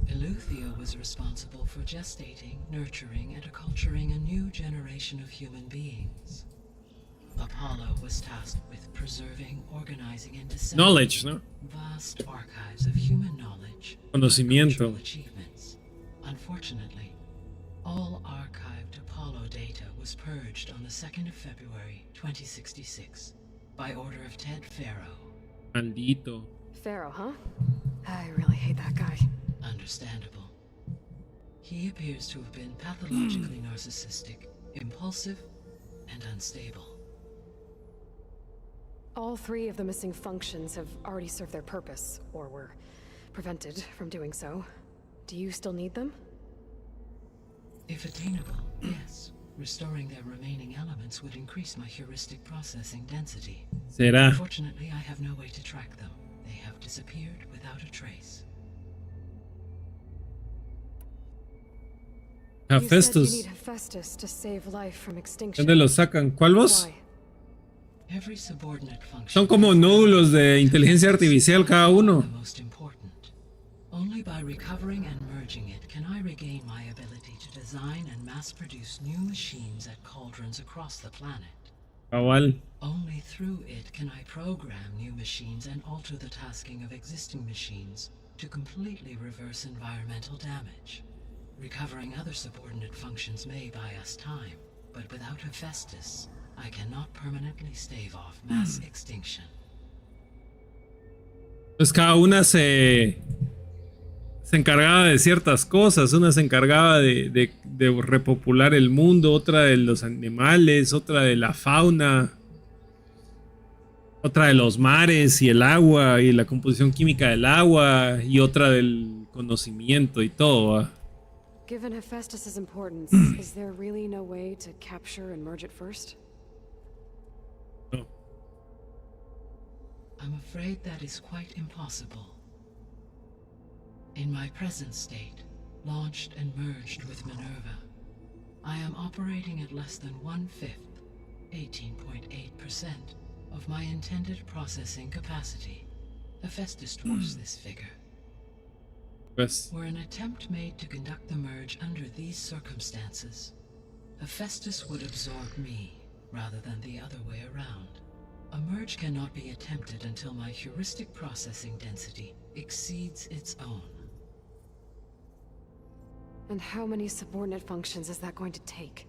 [SPEAKER 5] Eleuthia was responsible for gestating, nurturing, and acculturating a new generation of human beings. Apollo was tasked with preserving, organizing, and disseminating
[SPEAKER 1] Knowledge, no?
[SPEAKER 5] vast archives of human knowledge
[SPEAKER 1] Conocimiento.
[SPEAKER 5] cultural achievements. Unfortunately, all archived Apollo data was purged on the 2nd of February, 2066, by order of Ted Faro.
[SPEAKER 1] Maldito.
[SPEAKER 2] Pharaoh, huh? I really hate that guy.
[SPEAKER 5] Understandable. He appears to have been pathologically narcissistic, impulsive, and unstable.
[SPEAKER 2] All 3 of the missing functions have already served their purpose, or were prevented from doing so. Do you still need them?
[SPEAKER 5] If attainable, yes. Restoring their remaining elements would increase my heuristic processing density.
[SPEAKER 1] ¿Será?
[SPEAKER 5] Unfortunately, I have no way to track them. They have disappeared without a trace.
[SPEAKER 1] A
[SPEAKER 2] You said you
[SPEAKER 1] Festus.
[SPEAKER 2] need Hephaestus to save life from extinction.
[SPEAKER 1] ¿Dónde los sacan? ¿Cuál voz?
[SPEAKER 2] Why?
[SPEAKER 5] Every subordinate function
[SPEAKER 1] Son como nódulos de inteligencia artificial cada uno.
[SPEAKER 5] the most important. Only by recovering and merging it can I regain my ability to design and mass-produce new machines at cauldrons across the planet.
[SPEAKER 1] Cabal.
[SPEAKER 5] Only through it can I program new machines and alter the tasking of existing machines to completely reverse environmental damage. Recovering other subordinate functions may buy us time, but without Hephaestus, I cannot permanently stave off mass extinction.
[SPEAKER 1] Pues cada una se encargaba de ciertas cosas. Una se encargaba de repopular el mundo, otra de los animales, otra de la fauna, otra de los mares y el agua y la composición química del agua y otra del conocimiento y todo, ¿va?
[SPEAKER 2] Given Hephaestus's importance, is there really no way to capture and merge it first?
[SPEAKER 1] No.
[SPEAKER 5] I'm afraid that is quite impossible. In my present state, launched and merged with Minerva, I am operating at less than 1/5, 18.8%, of my intended processing capacity. Hephaestus dwarfs this figure.
[SPEAKER 1] Pues
[SPEAKER 5] Were an attempt made to conduct the merge under these circumstances, Hephaestus would absorb me rather than the other way around. A merge cannot be attempted until my heuristic processing density exceeds its own.
[SPEAKER 2] And how many subordinate functions is that going to take?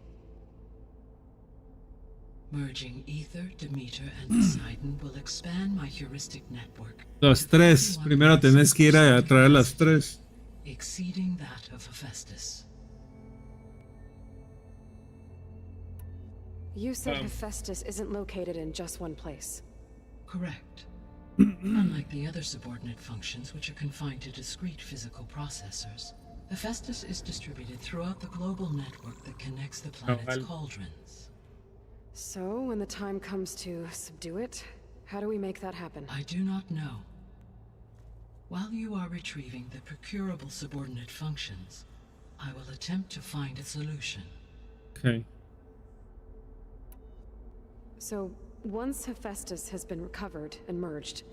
[SPEAKER 5] Merging Ether, Demeter, and Poseidon will expand my heuristic network,
[SPEAKER 1] las tres. Primero tenés que ir a traer las tres.
[SPEAKER 5] exceeding that of Hephaestus.
[SPEAKER 2] You said Hephaestus isn't located in just one place.
[SPEAKER 5] Correct. Unlike the other subordinate functions, which are confined to discrete physical processors, Hephaestus is distributed throughout the global network that connects the planet's cauldrons.
[SPEAKER 2] So, when the time comes to subdue it, how do we make that happen?
[SPEAKER 5] I do not know. While you are retrieving the procurable subordinate functions, I will attempt to find a solution.
[SPEAKER 1] Okay.
[SPEAKER 2] So, once Hephaestus has been recovered and merged,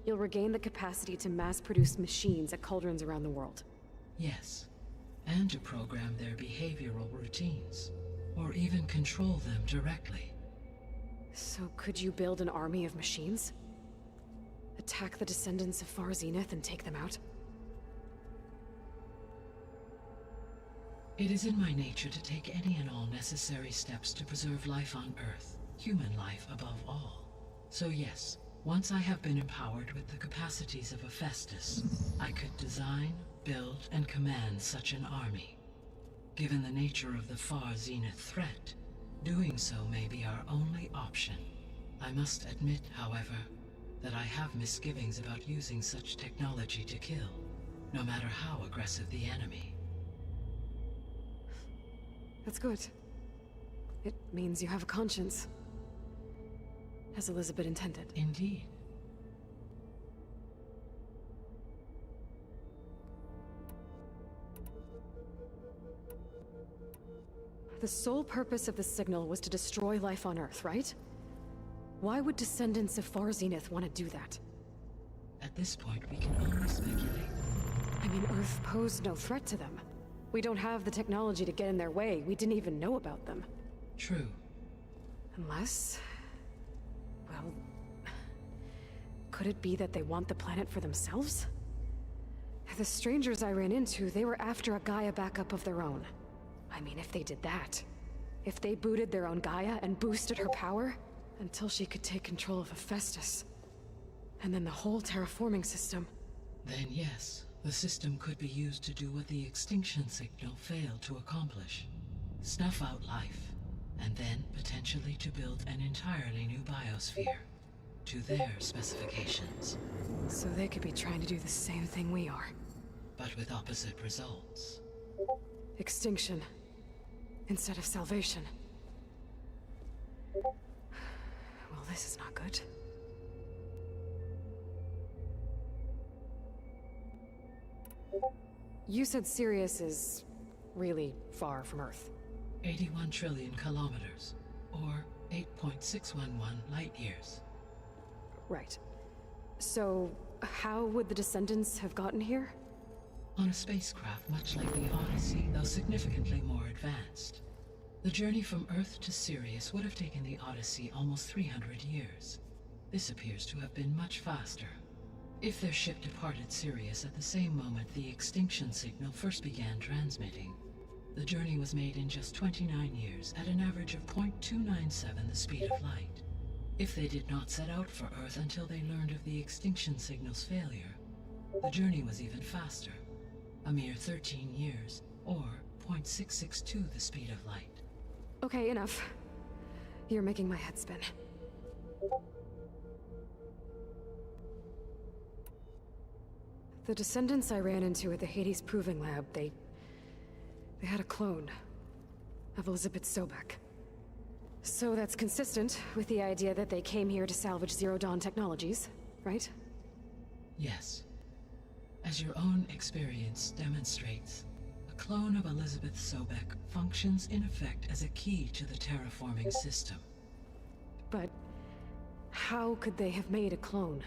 [SPEAKER 2] you'll regain the capacity to mass-produce machines at cauldrons around the world.
[SPEAKER 5] Yes, and to program their behavioral routines, or even control them directly.
[SPEAKER 2] So could you build an army of machines? Attack the descendants of Far Zenith and take them out?
[SPEAKER 5] It is in my nature to take any and all necessary steps to preserve life on Earth, human life above all. So yes, once I have been empowered with the capacities of Hephaestus, I could design, build, and command such an army. Given the nature of the Far Zenith threat, doing so may be our only option. I must admit, however, that I have misgivings about using such technology to kill, no matter how aggressive the enemy.
[SPEAKER 2] That's good. It means you have a conscience. As Elizabeth intended.
[SPEAKER 5] Indeed.
[SPEAKER 2] The sole purpose of the signal was to destroy life on Earth, right? Why would descendants of Far Zenith want to do that?
[SPEAKER 5] At this point, we can only speculate.
[SPEAKER 2] I mean, Earth posed no threat to them. We don't have the technology to get in their way. We didn't even know about them.
[SPEAKER 5] True.
[SPEAKER 2] Unless... well... could it be that they want the planet for themselves? The strangers I ran into, they were after a Gaia backup of their own. I mean, if they did that... if they booted their own Gaia and boosted her power... until she could take control of Hephaestus. And then the whole terraforming system.
[SPEAKER 5] Then yes, the system could be used to do what the extinction signal failed to accomplish. Snuff out life, and then potentially to build an entirely new biosphere. to their specifications,
[SPEAKER 2] So they could be trying to do the same thing we are.
[SPEAKER 5] but with opposite results.
[SPEAKER 2] Extinction. Instead of salvation. Well, this is not good. You said Sirius is really far from Earth.
[SPEAKER 5] 81 trillion kilometers, or 8.611 light years.
[SPEAKER 2] Right. So, how would the descendants have gotten here?
[SPEAKER 5] On a spacecraft much like the Odyssey, though significantly more advanced. The journey from Earth to Sirius would have taken the Odyssey almost 300 years. This appears to have been much faster. If their ship departed Sirius at the same moment the extinction signal first began transmitting, the journey was made in just 29 years at an average of 0.297 the speed of light. If they did not set out for Earth until they learned of the extinction signal's failure, the journey was even faster, a mere 13 years, or 0.662 the speed of light.
[SPEAKER 2] Okay, enough. You're making my head spin. The descendants I ran into at the Hades Proving Lab, they had a clone of Elizabeth Sobek. So that's consistent with the idea that they came here to salvage Zero Dawn technologies, right?
[SPEAKER 5] Yes. As your own experience demonstrates, a clone of Elizabeth Sobek functions in effect as a key to the terraforming system.
[SPEAKER 2] But how could they have made a clone?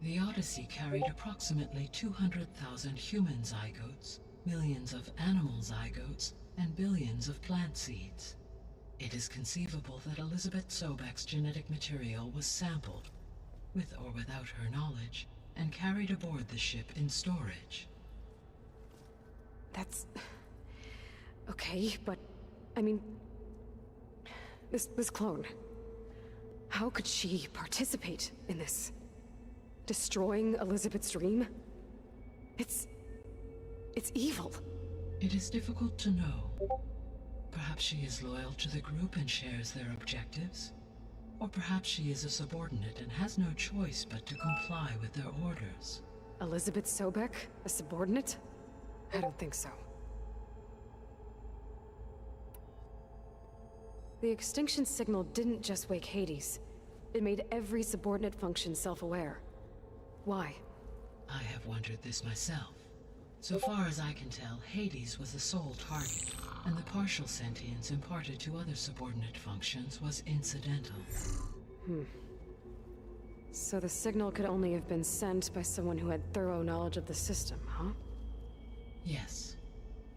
[SPEAKER 5] The Odyssey carried approximately 200,000 human zygotes, millions of animal zygotes, and billions of plant seeds. It is conceivable that Elizabeth Sobek's genetic material was sampled, with or without her knowledge, and carried aboard the ship in storage.
[SPEAKER 2] That's... okay, but... I mean... This clone... How could she participate in this? Destroying Elizabeth's dream? It's evil.
[SPEAKER 5] It is difficult to know. Perhaps she is loyal to the group and shares their objectives. Or perhaps she is a subordinate and has no choice but to comply with their orders.
[SPEAKER 2] Elizabeth Sobek? A subordinate? I don't think so. The extinction signal didn't just wake Hades. It made every subordinate function self-aware. Why?
[SPEAKER 5] I have wondered this myself. So far as I can tell, Hades was the sole target, and the partial sentience imparted to other subordinate functions was incidental.
[SPEAKER 2] So the signal could only have been sent by someone who had thorough knowledge of the system, huh?
[SPEAKER 5] Yes.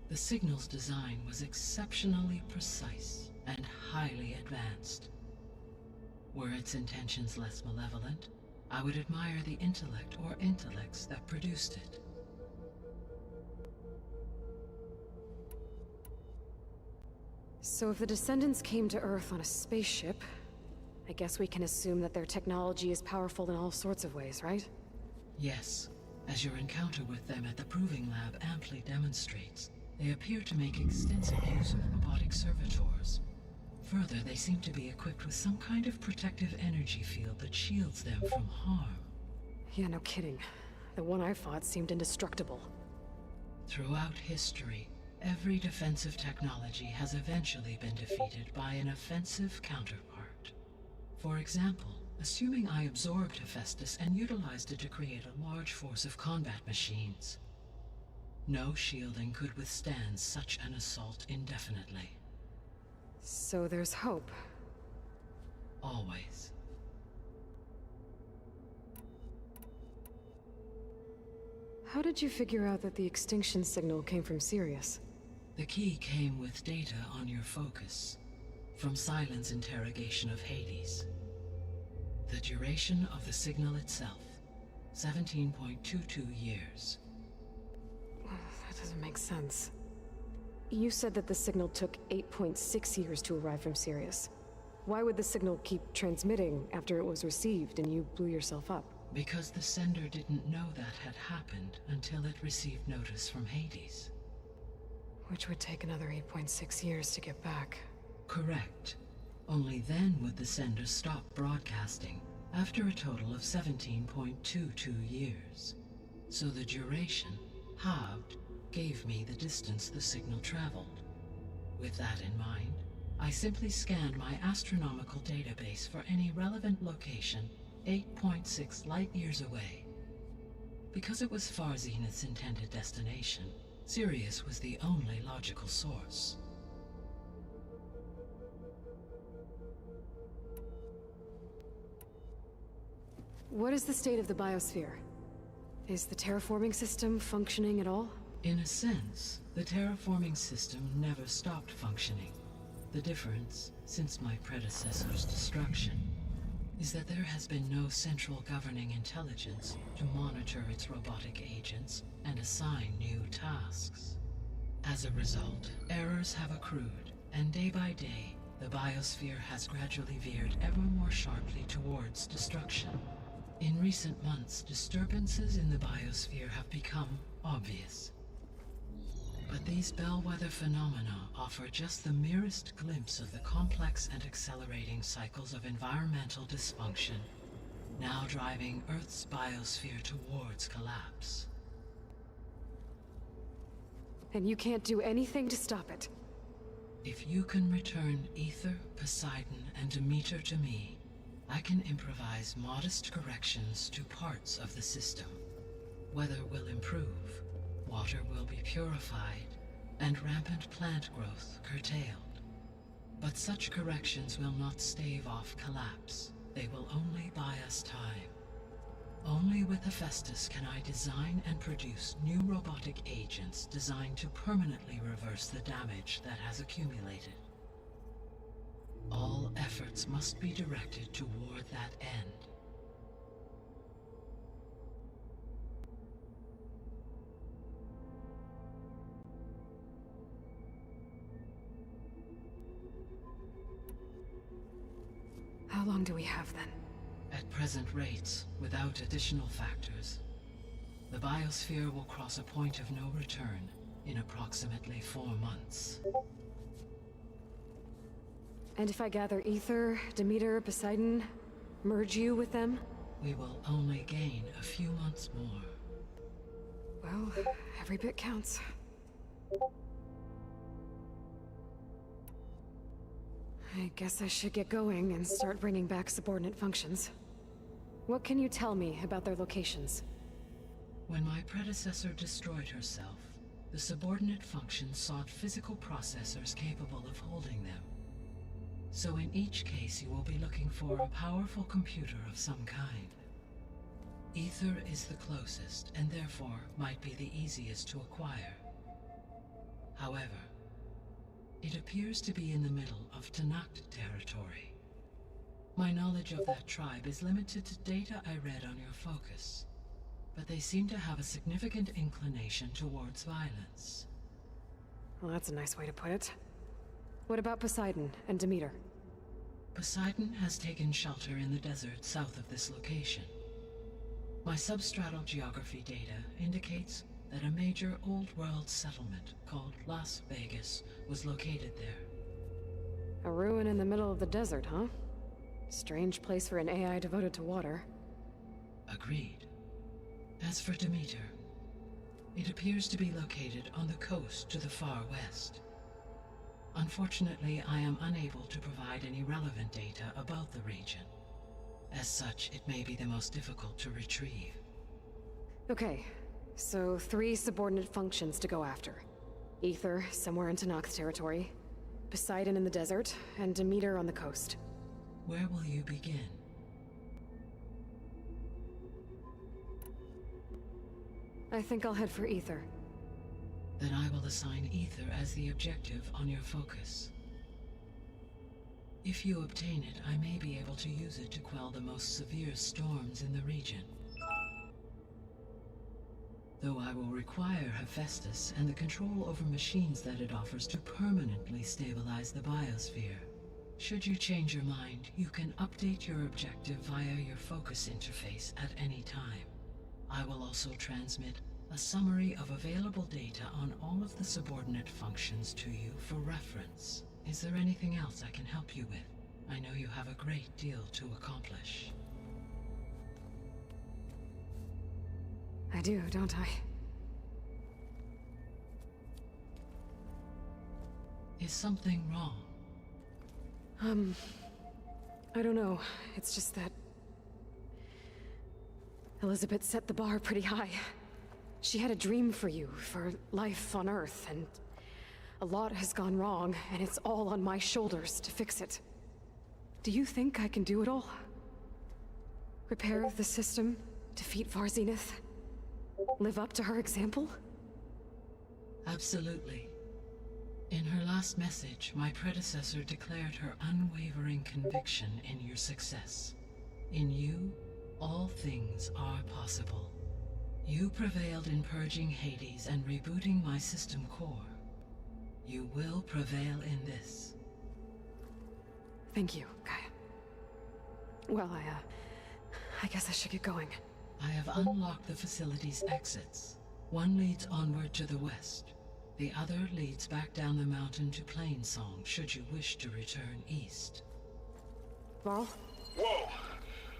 [SPEAKER 5] The signal's design was exceptionally precise and highly advanced. Were its intentions less malevolent, I would admire the intellect or intellects that produced it.
[SPEAKER 2] So if the descendants came to Earth on a spaceship, I guess we can assume that their technology is powerful in all sorts of ways, right?
[SPEAKER 5] Yes. As your encounter with them at the Proving Lab amply demonstrates, they appear to make extensive use of robotic servitors. Further, they seem to be equipped with some kind of protective energy field that shields them from harm.
[SPEAKER 2] Yeah, no kidding. The one I fought seemed indestructible.
[SPEAKER 5] Throughout history, every defensive technology has eventually been defeated by an offensive counterpart. For example, assuming I absorbed Hephaestus and utilized it to create a large force of combat machines. No shielding could withstand such an assault indefinitely.
[SPEAKER 2] So there's hope.
[SPEAKER 5] Always.
[SPEAKER 2] How did you figure out that the extinction signal came from Sirius?
[SPEAKER 5] The key came with data on your focus, from Silent's interrogation of Hades. The duration of the signal itself, 17.22 years.
[SPEAKER 2] That doesn't make sense. You said that the signal took 8.6 years to arrive from Sirius. Why would the signal keep transmitting after it was received and you blew yourself up?
[SPEAKER 5] Because the sender didn't know that had happened until it received notice from Hades.
[SPEAKER 2] Which would take another 8.6 years to get back.
[SPEAKER 5] Correct. Only then would the sender stop broadcasting, after a total of 17.22 years. So the duration, halved, gave me the distance the signal traveled. With that in mind, I simply scanned my astronomical database for any relevant location 8.6 light-years away. Because it was far Zenith's intended destination, Sirius was the only logical source.
[SPEAKER 2] What is the state of the biosphere? Is the terraforming system functioning at all?
[SPEAKER 5] In a sense, the terraforming system never stopped functioning. The difference, since my predecessor's destruction, is that there has been no central governing intelligence to monitor its robotic agents and assign new tasks. As a result, errors have accrued, and day by day, the biosphere has gradually veered ever more sharply towards destruction. In recent months, disturbances in the biosphere have become obvious. But these bellwether phenomena offer just the merest glimpse of the complex and accelerating cycles of environmental dysfunction, now driving Earth's biosphere towards collapse.
[SPEAKER 2] And you can't do anything to stop it?
[SPEAKER 5] If you can return Ether, Poseidon, and Demeter to me, I can improvise modest corrections to parts of the system. Weather will improve, water will be purified, and rampant plant growth curtailed. But such corrections will not stave off collapse. They will only buy us time. Only with Hephaestus can I design and produce new robotic agents designed to permanently reverse the damage that has accumulated. All efforts must be directed toward that end.
[SPEAKER 2] How long do we have then?
[SPEAKER 5] At present rates, without additional factors, the biosphere will cross a point of no return in approximately 4 months.
[SPEAKER 2] And if I gather Ether, Demeter, Poseidon, merge you with them?
[SPEAKER 5] We will only gain a few months more.
[SPEAKER 2] Well, every bit counts. I guess I should get going and start bringing back subordinate functions. What can you tell me about their locations?
[SPEAKER 5] When my predecessor destroyed herself, the subordinate functions sought physical processors capable of holding them. So in each case you will be looking for a powerful computer of some kind. Ether is the closest, and therefore might be the easiest to acquire. However, it appears to be in the middle of Tanakh territory. My knowledge of that tribe is limited to data I read on your focus, but they seem to have a significant inclination towards violence.
[SPEAKER 2] Well, that's a nice way to put it. What about Poseidon and Demeter?
[SPEAKER 5] Poseidon has taken shelter in the desert south of this location. My substratal geography data indicates that a major old-world settlement called Las Vegas was located there.
[SPEAKER 2] A ruin in the middle of the desert, huh? Strange place for an AI devoted to water.
[SPEAKER 5] Agreed. As for Demeter, it appears to be located on the coast to the far west. Unfortunately, I am unable to provide any relevant data about the region. As such, it may be the most difficult to retrieve.
[SPEAKER 2] Okay, so 3 subordinate functions to go after. Ether, somewhere in Tanakh territory. Poseidon in the desert, and Demeter on the coast.
[SPEAKER 5] Where will you begin?
[SPEAKER 2] I think I'll head for Ether.
[SPEAKER 5] Then I will assign Ether as the objective on your focus. If you obtain it, I may be able to use it to quell the most severe storms in the region. Though I will require Hephaestus and the control over machines that it offers to permanently stabilize the biosphere. Should you change your mind, you can update your objective via your focus interface at any time. I will also transmit a summary of available data on all of the subordinate functions to you for reference. Is there anything else I can help you with? I know you have a great deal to accomplish.
[SPEAKER 2] do, don't I?
[SPEAKER 5] Is something wrong?
[SPEAKER 2] I don't know. It's just that Elizabeth set the bar pretty high. She had a dream for you, for life on Earth, and a lot has gone wrong, and it's all on my shoulders to fix it. Do you think I can do it all? Repair the system, defeat Varzenith, live up to her example?
[SPEAKER 5] Absolutely. In her last message, my predecessor declared her unwavering conviction in your success. In you, all things are possible. You prevailed in purging Hades and rebooting my system core. You will prevail in this.
[SPEAKER 2] Thank you, Gaia. Well, I guess I should get going.
[SPEAKER 5] I have unlocked the facility's exits. One leads onward to the west. The other leads back down the mountain to Plainsong, should you wish to return east.
[SPEAKER 2] Varl?
[SPEAKER 3] Whoa!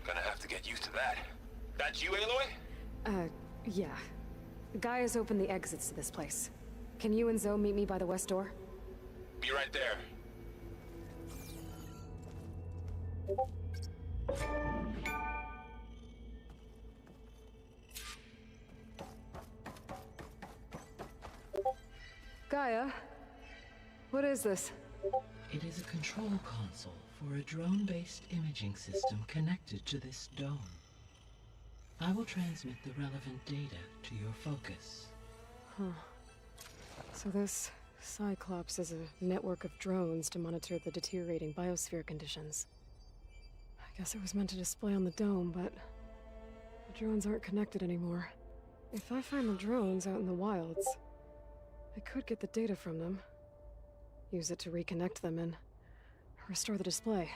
[SPEAKER 3] Gonna have to get used to that. That's you, Aloy?
[SPEAKER 2] Yeah. Gaia's opened the exits to this place. Can you and Zoe meet me by the west door?
[SPEAKER 3] Be right there.
[SPEAKER 2] Gaia? What is this?
[SPEAKER 5] It is a control console for a drone-based imaging system connected to this dome. I will transmit the relevant data to your focus.
[SPEAKER 2] So this Cyclops is a network of drones to monitor the deteriorating biosphere conditions. I guess it was meant to display on the dome, but the drones aren't connected anymore. If I find the drones out in the wilds, I could get the data from them, use it to reconnect them and restore the display.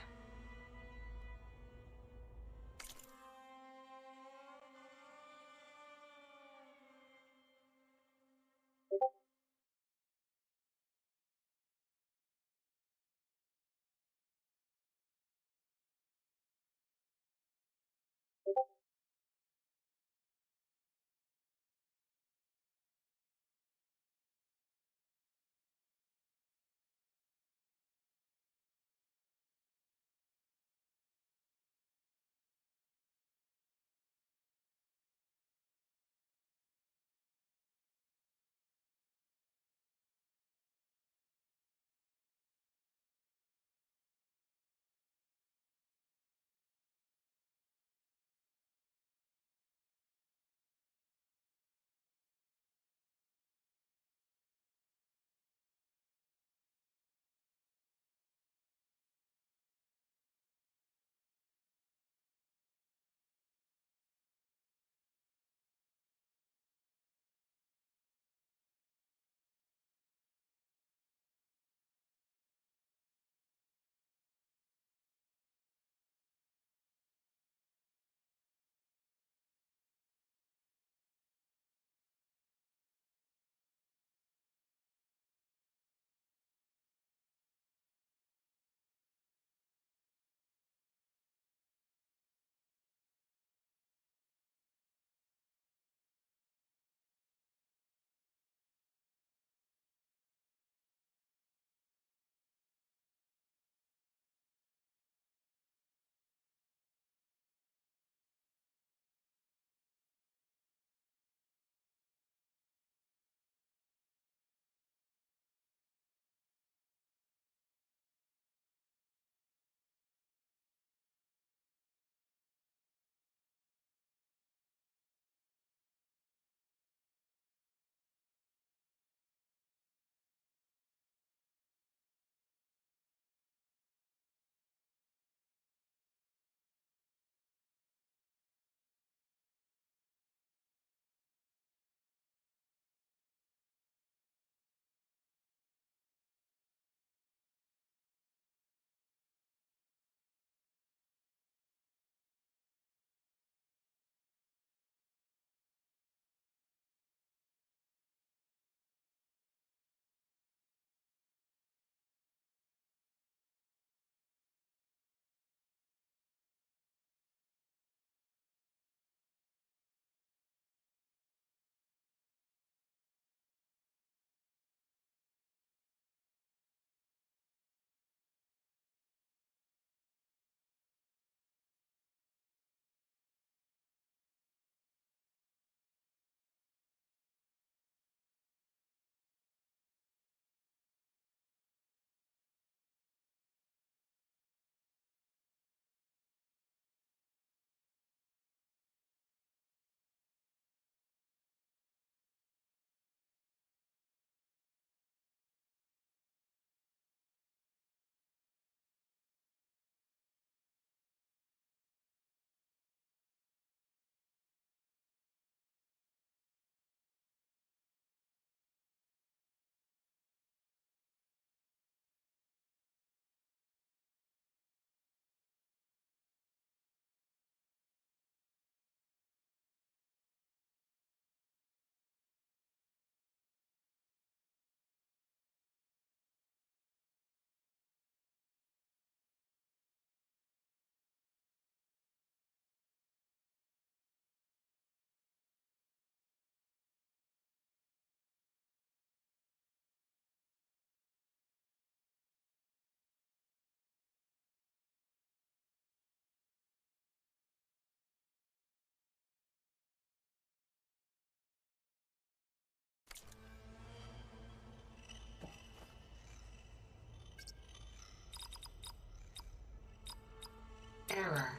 [SPEAKER 5] Error.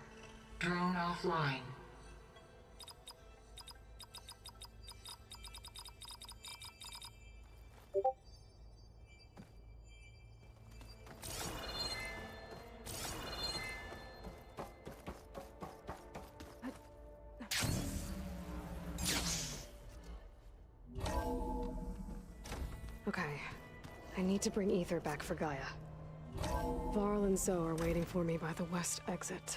[SPEAKER 5] Drone offline.
[SPEAKER 2] Okay. I need to bring Ether back for Gaia. Varl and Zoe are waiting for me by the west exit.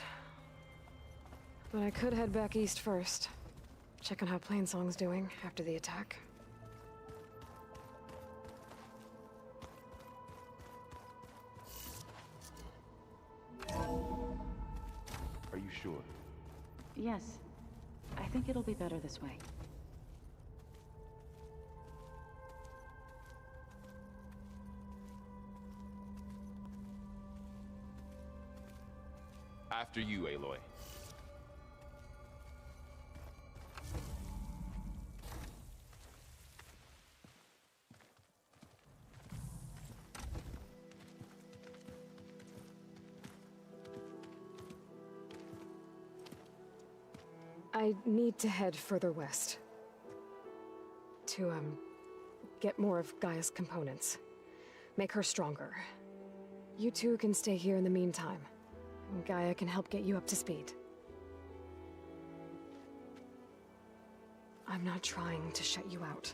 [SPEAKER 2] But I could head back east first. Check on how Plainsong's doing after the attack.
[SPEAKER 3] Are you sure?
[SPEAKER 4] Yes. I think it'll be better this way.
[SPEAKER 3] After you, Aloy.
[SPEAKER 2] I need to head further west. To, get more of Gaia's components. Make her stronger. You two can stay here in the meantime. Gaia can help get you up to speed. I'm not trying to shut you out.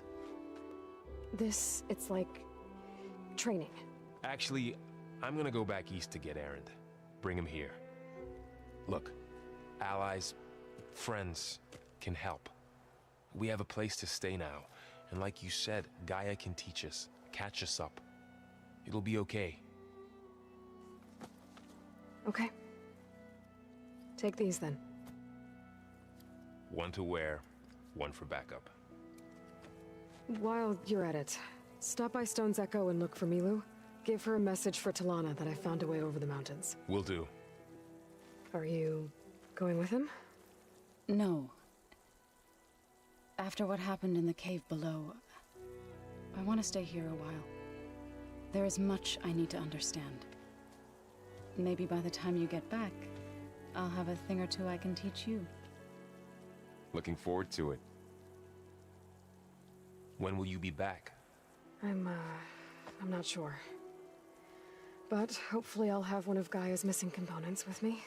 [SPEAKER 2] It's like training.
[SPEAKER 3] Actually, I'm gonna go back east to get Erend. Bring him here. Look, allies, friends can help. We have a place to stay now, and like you said, Gaia can teach us, catch us up. It'll be okay.
[SPEAKER 2] Okay. Take these then.
[SPEAKER 3] One to wear, one for backup.
[SPEAKER 2] While you're at it, stop by Stone's Echo and look for Milu. Give her a message for Talana that I found a way over the mountains.
[SPEAKER 3] Will do.
[SPEAKER 2] Are you going with him?
[SPEAKER 4] No. After what happened in the cave below, I want to stay here a while. There is much I need to understand. Maybe by the time you get back, I'll have a thing or two I can teach you.
[SPEAKER 3] Looking forward to it. When will you be back?
[SPEAKER 2] I'm not sure. But hopefully I'll have one of Gaia's missing components with me.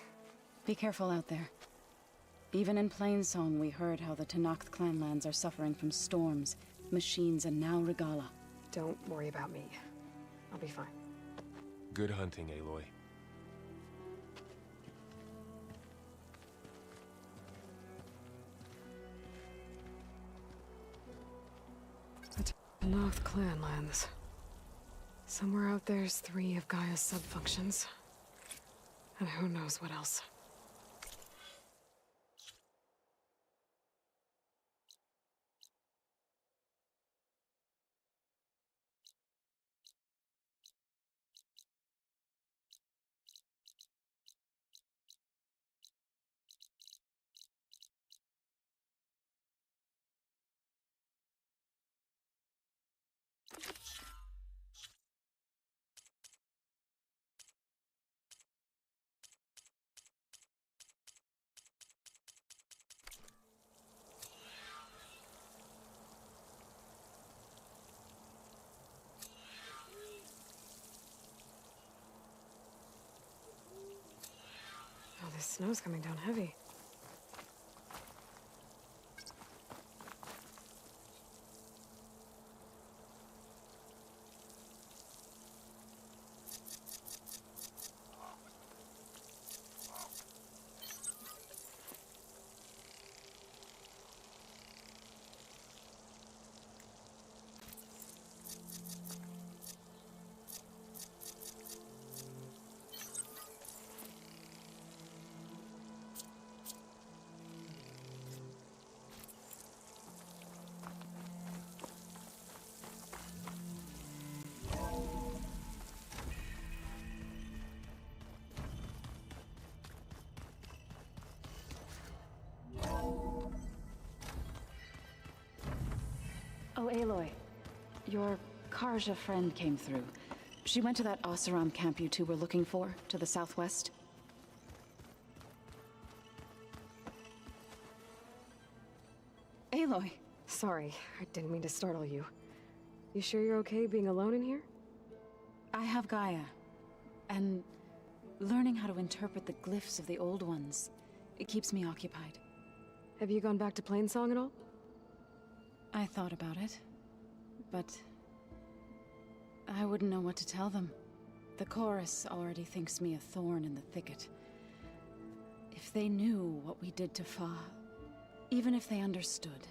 [SPEAKER 4] Be careful out there. Even in Plainsong, we heard how the Tenakth clanlands are suffering from storms, machines, and now Regala.
[SPEAKER 2] Don't worry about me. I'll be fine.
[SPEAKER 3] Good hunting, Aloy.
[SPEAKER 2] The Tenakth clanlands. Somewhere out there's 3 of Gaia's subfunctions. And who knows what else. Oh, this snow's coming down heavy.
[SPEAKER 4] Oh, Aloy. Your Karja friend came through. She went to that Oseram camp you two were looking for, to the southwest. Aloy.
[SPEAKER 2] Sorry, I didn't mean to startle you. You sure you're okay being alone in here?
[SPEAKER 4] I have Gaia, and learning how to interpret the glyphs of the old ones, it keeps me occupied.
[SPEAKER 2] Have you gone back to Plainsong at all?
[SPEAKER 4] I thought about it, but I wouldn't know what to tell them. The chorus already thinks me a thorn in the thicket. If they knew what we did to Fa, even if they understood,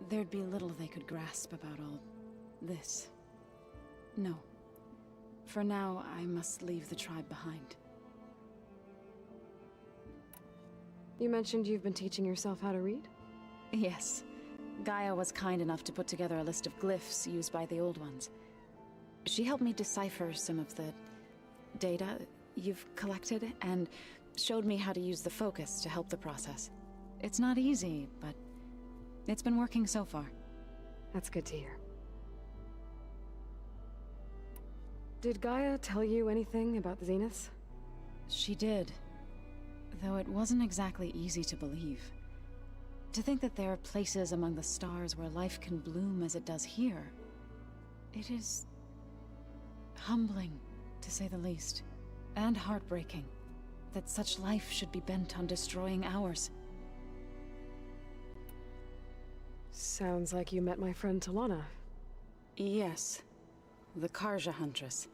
[SPEAKER 4] there'd be little they could grasp about all this. No. For now, I must leave the tribe behind.
[SPEAKER 2] You mentioned you've been teaching yourself how to read?
[SPEAKER 4] Yes. Gaia was kind enough to put together a list of glyphs used by the old ones. She helped me decipher some of the data you've collected, and showed me how to use the focus to help the process. It's not easy, but it's been working so far.
[SPEAKER 2] That's good to hear. Did Gaia tell you anything about the Zeniths?
[SPEAKER 4] She did, though it wasn't exactly easy to believe. To think that there are places among the stars where life can bloom as it does here, it is humbling, to say the least, and heartbreaking that such life should be bent on destroying ours.
[SPEAKER 2] Sounds like you met my friend Talana.
[SPEAKER 4] Yes, the Karja Huntress.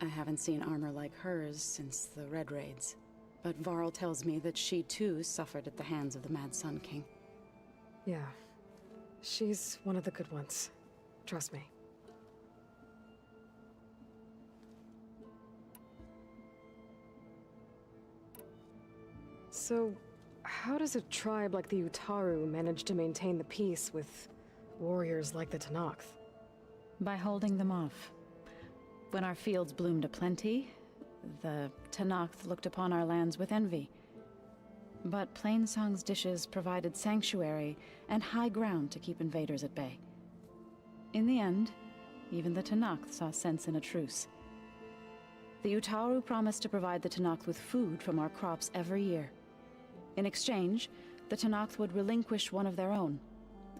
[SPEAKER 4] I haven't seen armor like hers since the Red Raids, but Varl tells me that she too suffered at the hands of the Mad Sun King.
[SPEAKER 2] Yeah. She's one of the good ones. Trust me. So, how does a tribe like the Utaru manage to maintain the peace with warriors like the Tenakth?
[SPEAKER 4] By holding them off. When our fields bloomed aplenty, the Tenakth looked upon our lands with envy. But Plainsong's dishes provided sanctuary and high ground to keep invaders at bay. In the end, even the Tenakth saw sense in a truce. The Utaru promised to provide the Tenakth with food from our crops every year. In exchange, the Tenakth would relinquish one of their own,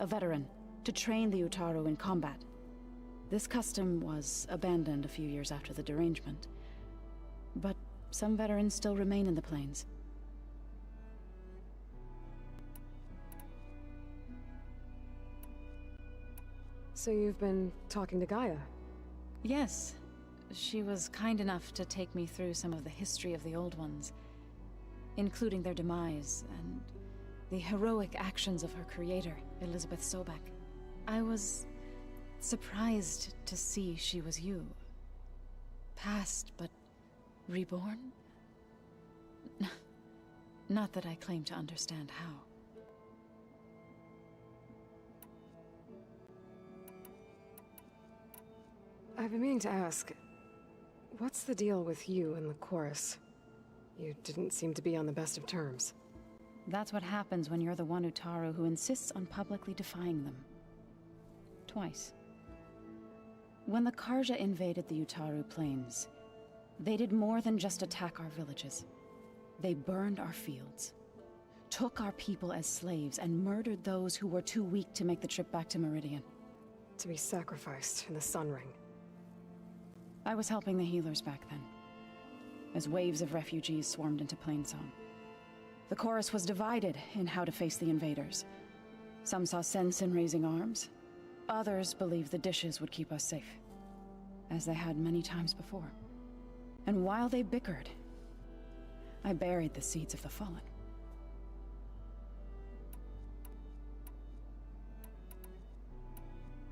[SPEAKER 4] a veteran, to train the Utaru in combat. This custom was abandoned a few years after the derangement, but some veterans still remain in the plains.
[SPEAKER 2] So you've been talking to Gaia?
[SPEAKER 4] Yes, she was kind enough to take me through some of the history of the Old Ones, including their demise and the heroic actions of her creator, Elizabeth Sobek. I was surprised to see she was you. Past, but reborn? Not that I claim to understand how.
[SPEAKER 2] I've been meaning to ask, what's the deal with you and the chorus? You didn't seem to be on the best of terms.
[SPEAKER 4] That's what happens when you're the one Utaru who insists on publicly defying them. Twice. When the Karja invaded the Utaru plains, they did more than just attack our villages. They burned our fields, took our people as slaves, and murdered those who were too weak to make the trip back to Meridian.
[SPEAKER 2] To be sacrificed in the Sun Ring.
[SPEAKER 4] I was helping the healers back then, as waves of refugees swarmed into Plainsong. The chorus was divided in how to face the invaders. Some saw sense in raising arms. Others believed the dishes would keep us safe, as they had many times before. And while they bickered, I buried the seeds of the fallen.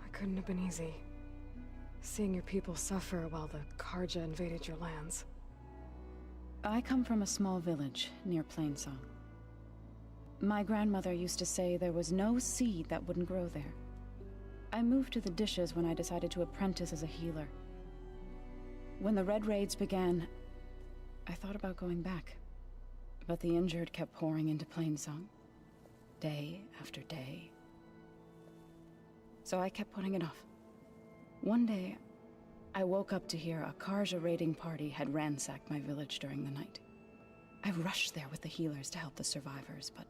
[SPEAKER 2] It couldn't have been easy. Seeing your people suffer while the Karja invaded your lands.
[SPEAKER 4] I come from a small village near Plainsong. My grandmother used to say there was no seed that wouldn't grow there. I moved to the dishes when I decided to apprentice as a healer. When the Red Raids began, I thought about going back. But the injured kept pouring into Plainsong, day after day. So I kept putting it off. One day, I woke up to hear a Karja raiding party had ransacked my village during the night. I rushed there with the healers to help the survivors, but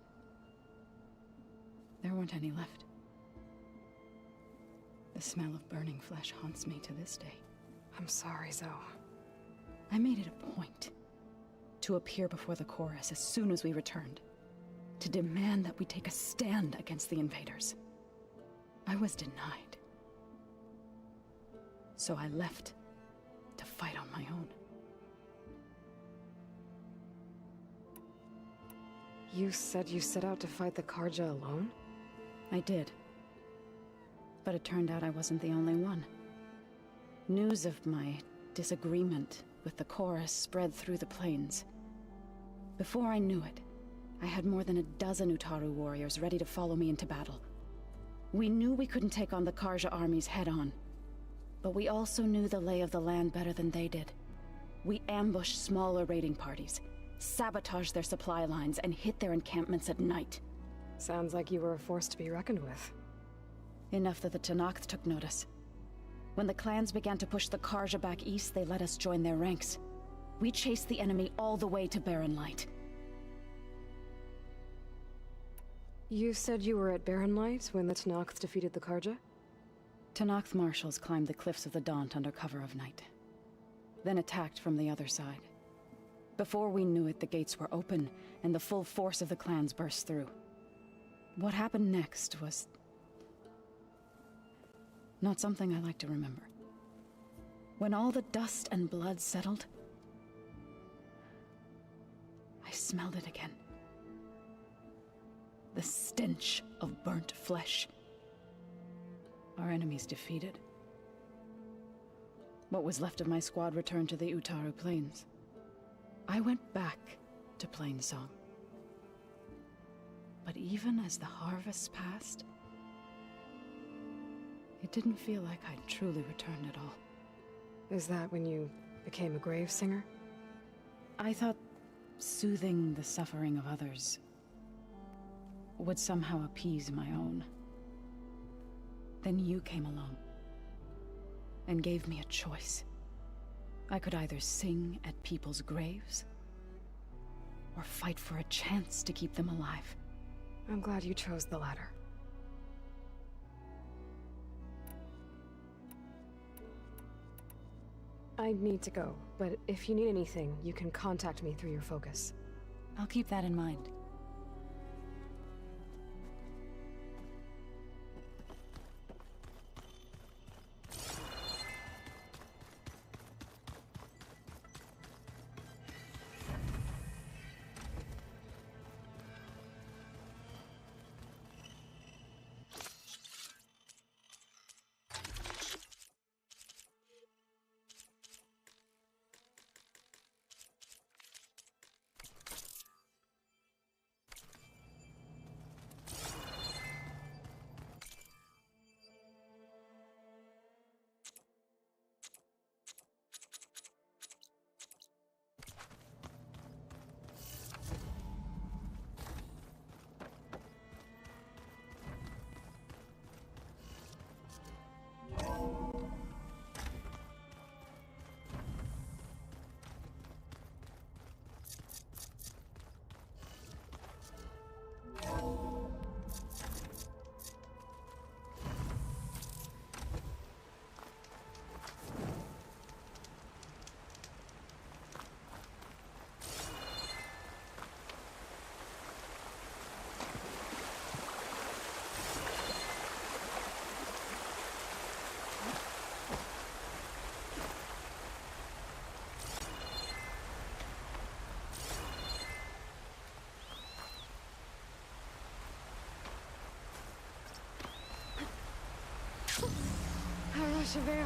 [SPEAKER 4] there were weren't any left. The smell of burning flesh haunts me to this day.
[SPEAKER 2] I'm sorry, Zoe.
[SPEAKER 4] I made it a point to appear before the chorus as soon as we returned, to demand that we take a stand against the invaders. I was denied. So I left to fight on my own.
[SPEAKER 2] You said you set out to fight the Karja alone?
[SPEAKER 4] I did. But it turned out I wasn't the only one. News of my disagreement with the chorus spread through the plains. Before I knew it, I had more than a dozen Utaru warriors ready to follow me into battle. We knew we couldn't take on the Karja armies head-on, but we also knew the lay of the land better than they did. We ambushed smaller raiding parties, sabotaged their supply lines, and hit their encampments at night.
[SPEAKER 2] Sounds like you were a force to be reckoned with.
[SPEAKER 4] Enough that the Tenakth took notice. When the clans began to push the Karja back east, they let us join their ranks. We chased the enemy all the way to Barren Light.
[SPEAKER 2] You said you were at Barren Light when the Tenakth defeated the Karja?
[SPEAKER 4] Tenakth marshals climbed the cliffs of the Daunt under cover of night, then attacked from the other side. Before we knew it, the gates were open, and the full force of the clans burst through. What happened next was not something I like to remember. When all the dust and blood settled, I smelled it again. The stench of burnt flesh. Our enemies defeated. What was left of my squad returned to the Utaru Plains. I went back to Plainsong. But even as the harvests passed, it didn't feel like I'd truly returned at all.
[SPEAKER 2] Is that when you became a grave singer?
[SPEAKER 4] I thought soothing the suffering of others would somehow appease my own. Then you came along and gave me a choice. I could either sing at people's graves or fight for a chance to keep them alive.
[SPEAKER 2] I'm glad you chose the latter. I need to go, but if you need anything, you can contact me through your focus.
[SPEAKER 4] I'll keep that in mind.
[SPEAKER 2] Javert.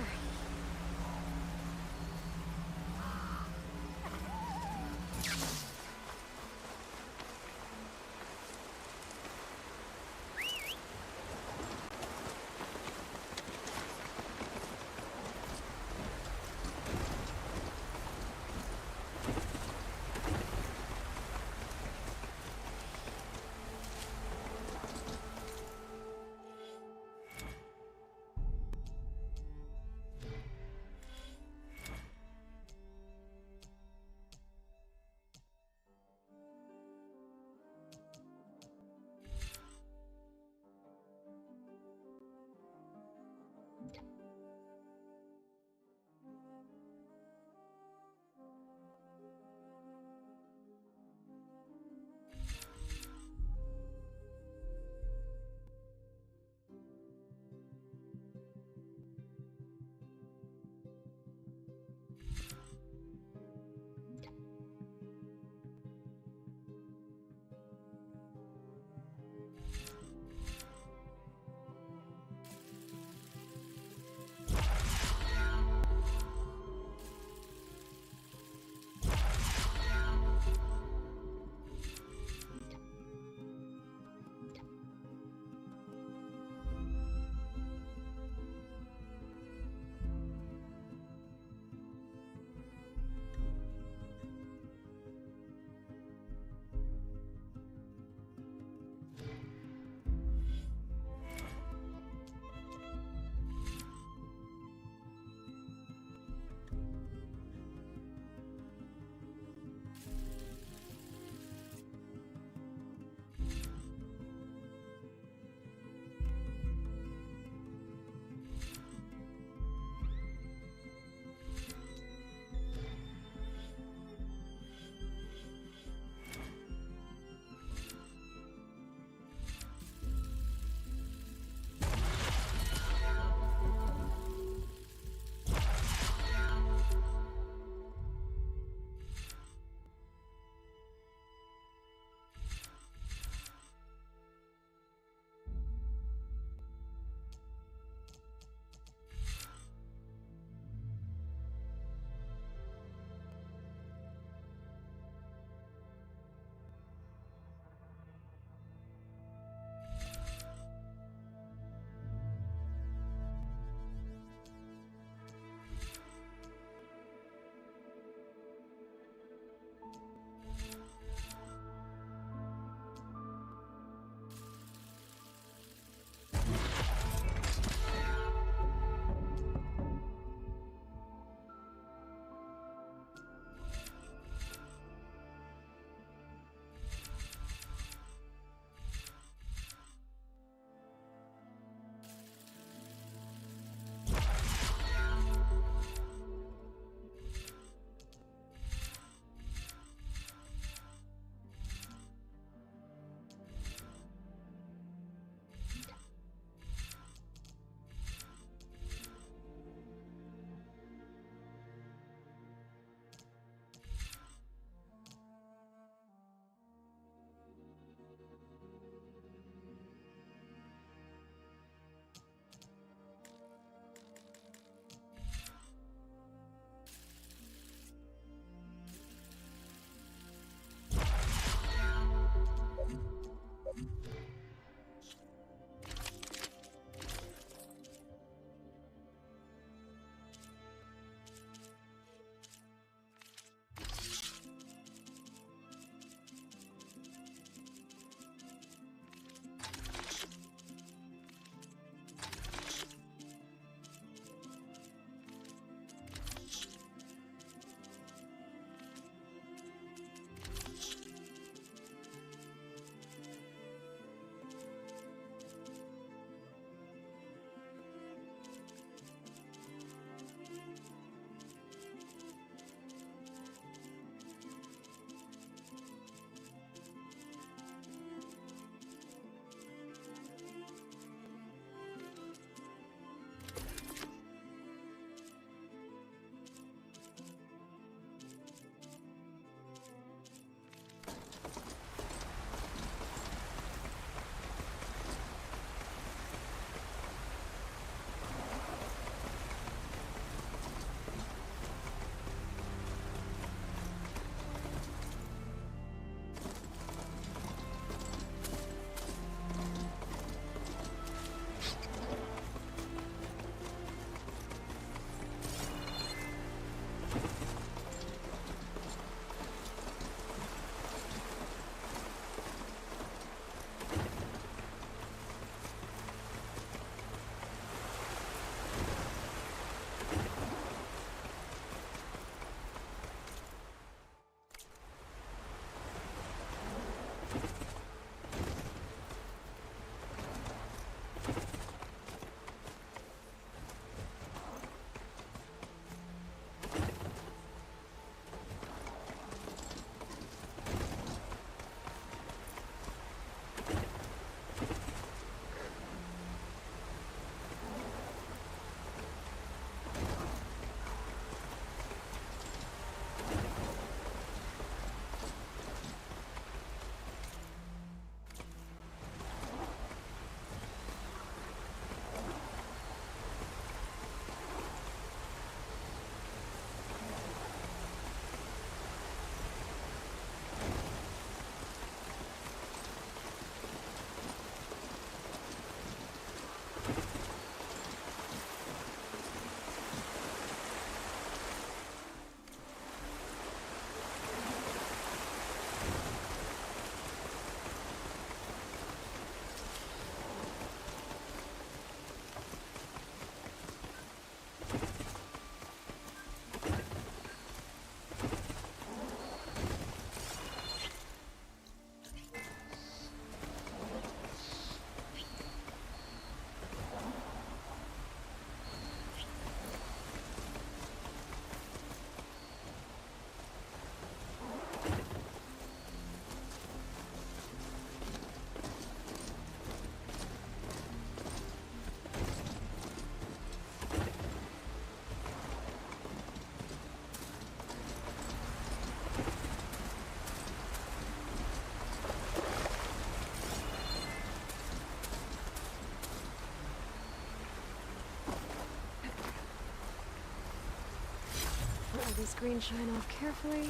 [SPEAKER 2] this green shine off carefully.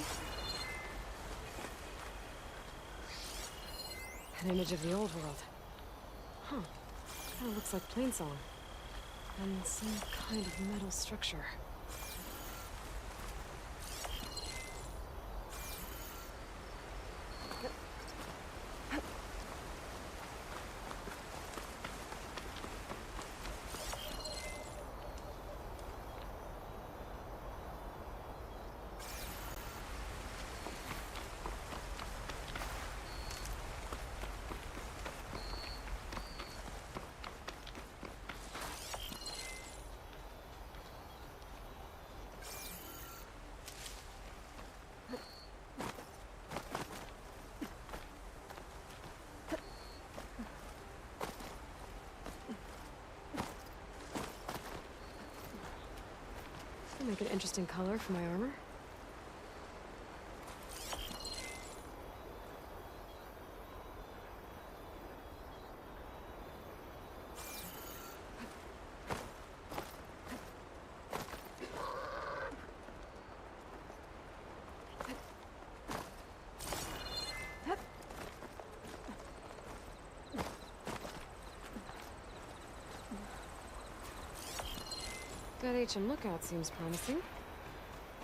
[SPEAKER 2] An image of the old world. Huh. Kinda looks like plainsong. And some kind of metal structure. Make an interesting color for my armor. That HM lookout seems promising.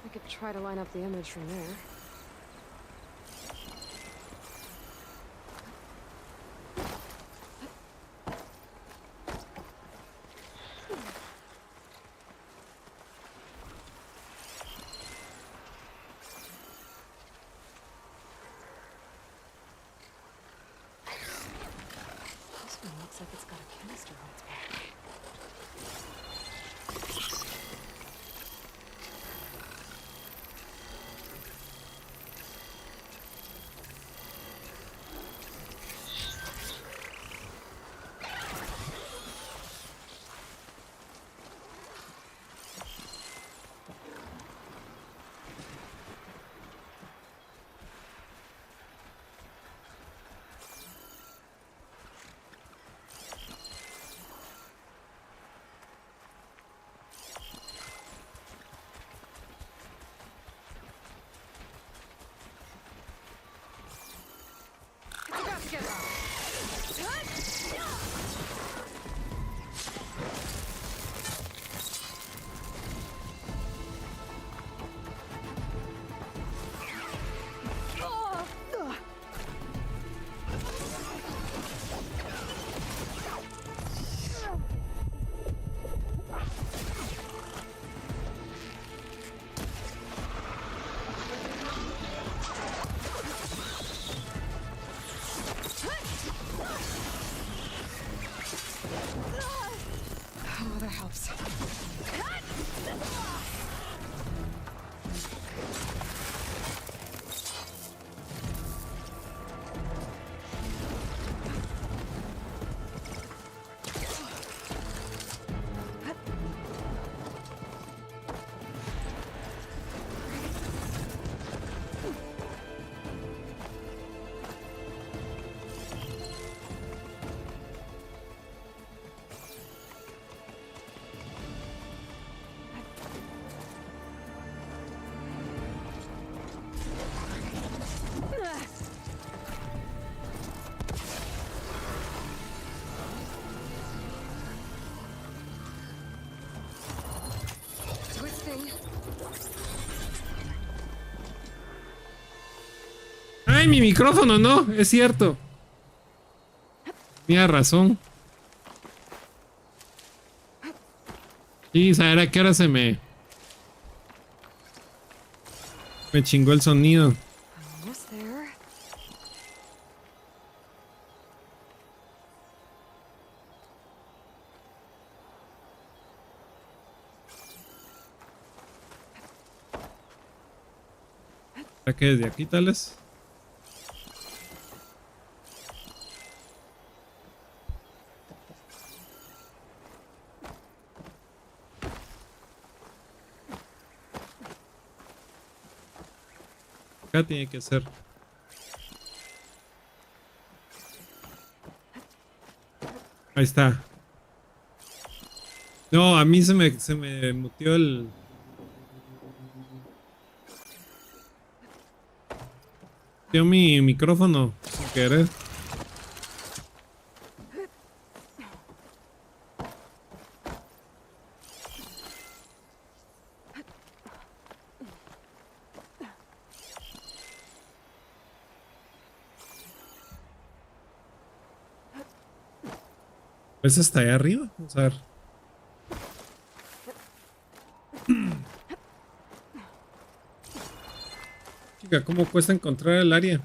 [SPEAKER 2] I could try to line up the image from there. This one looks like it's got a canister on its back. Oh, that helps.
[SPEAKER 1] Ay, mi micrófono, no, es cierto. Tenía razón. Sí, saber a qué hora se me chingó el sonido.
[SPEAKER 2] Almost there.
[SPEAKER 1] ¿Para qué desde aquí, tales? Acá tiene que ser. Ahí está. No, a mí se me mutió Tengo mi micrófono sin querer. ¿Ves hasta allá arriba? Vamos a ver. Chica, ¿cómo cuesta encontrar el área?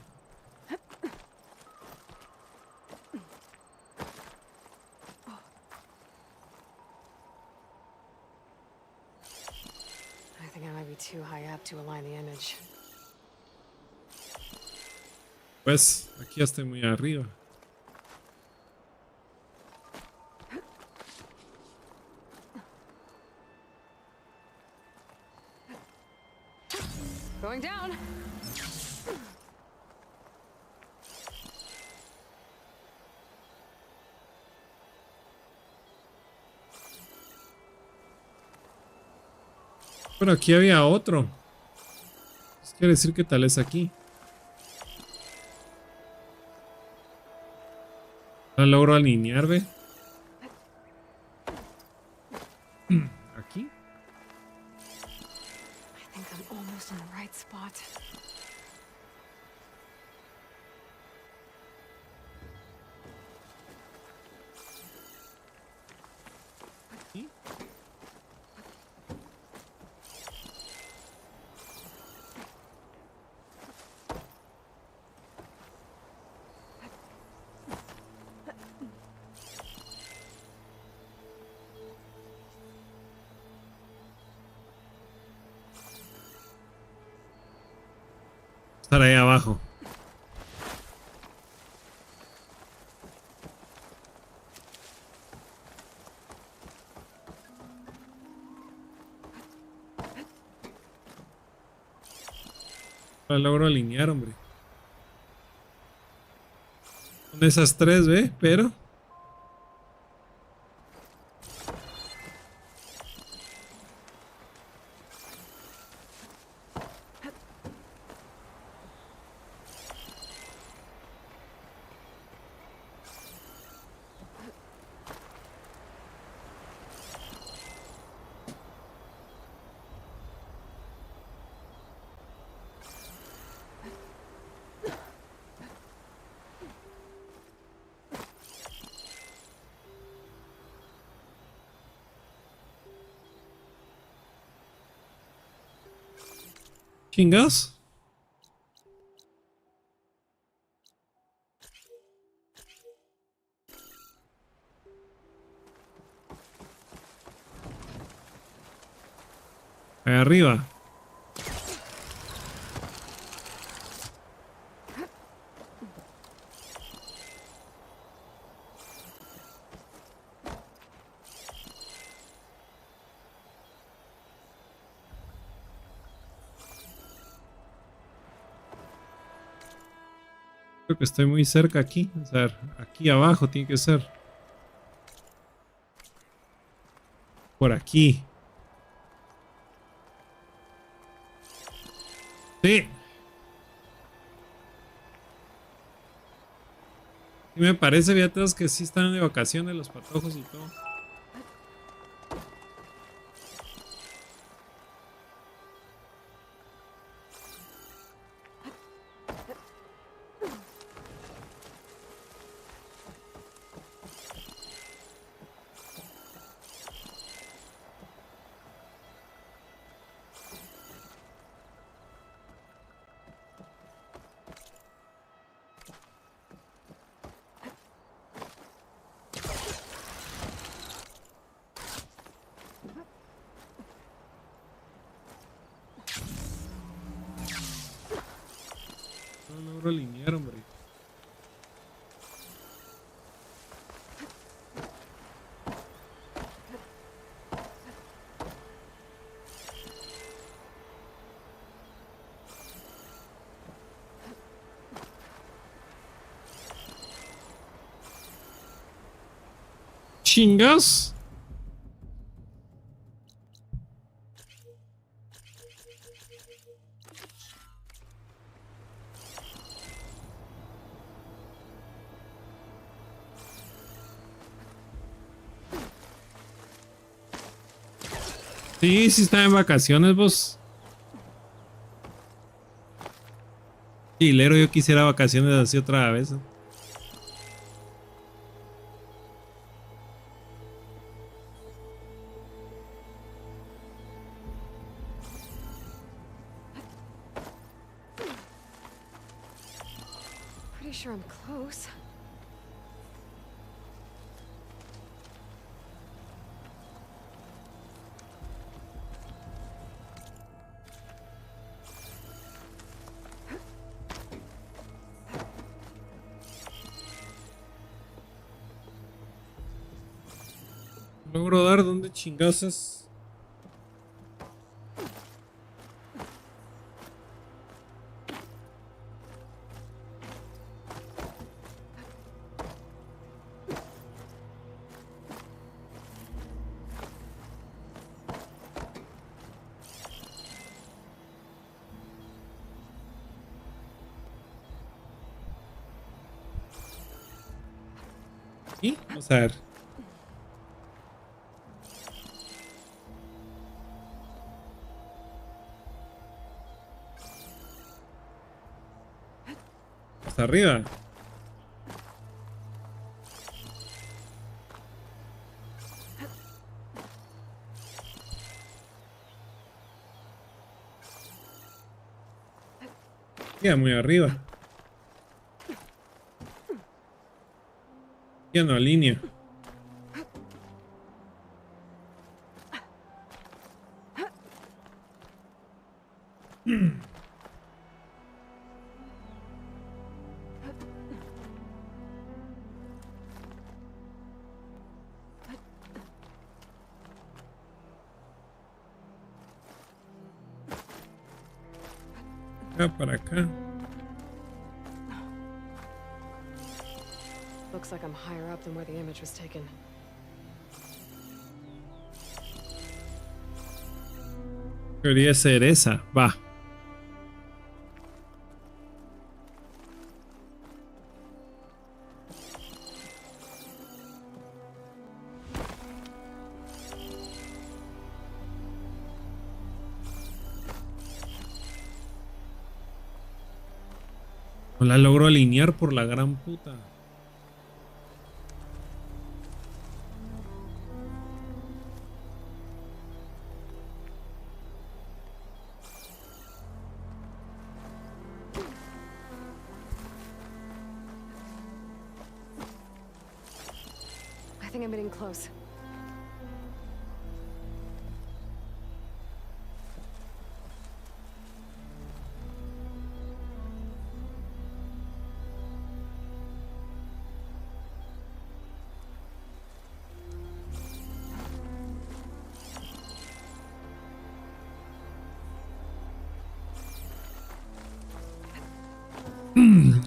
[SPEAKER 2] I think I might be too high up to align the image.
[SPEAKER 1] Pues aquí ya estoy muy arriba.
[SPEAKER 2] Going down.
[SPEAKER 1] Pero aquí había otro. Eso quiere decir que tal es aquí. No logro alinear, ve. Aquí.
[SPEAKER 2] I think I'm almost in the right spot.
[SPEAKER 1] Aquí. Estar ahí abajo. No logro alinear, hombre. Son esas tres, ve, pero. Chingados. Ahí arriba. Creo que estoy muy cerca aquí. O sea, aquí abajo tiene que ser. Por aquí. Sí. Y me parece, Beatriz, que sí están de vacaciones los patojos y todo. No logro alinear, hombre. Chingas. Sí, sí está en vacaciones, vos. Chilero, yo quisiera vacaciones así otra vez.
[SPEAKER 2] Pretty sure I'm close.
[SPEAKER 1] Logro dar, ¿dónde chingazas? ¿Y? Vamos a ver. Hasta arriba. Ya muy arriba. Ya no alinea. Acá para acá.
[SPEAKER 2] Looks like I'm higher up than where the image was taken.
[SPEAKER 1] Debería ser esa. Va. No la logro alinear por la gran puta.
[SPEAKER 2] I think I'm getting close.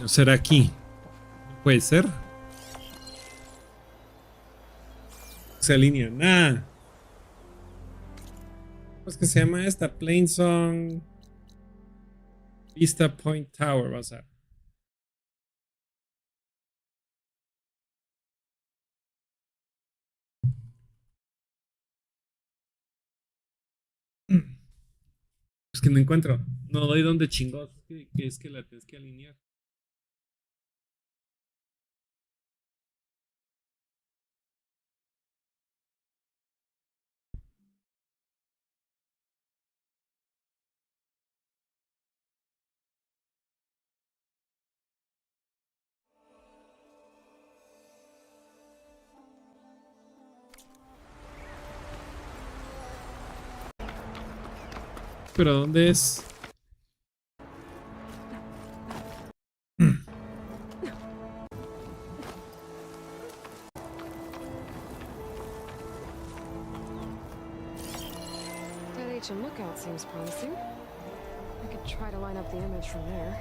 [SPEAKER 1] ¿O será aquí? Puede ser. Se alinea. Nada. ¿Cómo es que se llama esta? Plainsong Vista Point Tower. Vamos a ver. Es que no encuentro. No doy donde chingos. Que es que la tienes que alinear. Pero ¿dónde es?
[SPEAKER 2] That ancient lookout seems promising. I could try to line up the image from there.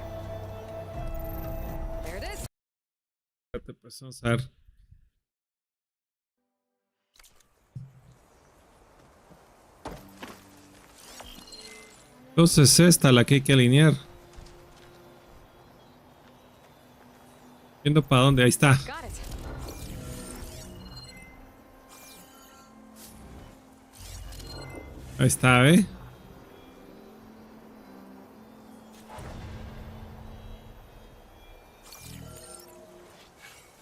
[SPEAKER 2] There it is.
[SPEAKER 1] Espérate, pues vamos a ver. Entonces esta la que hay que alinear. Viendo para dónde, ahí está.
[SPEAKER 2] Got it.
[SPEAKER 1] Ahí está, ¿eh?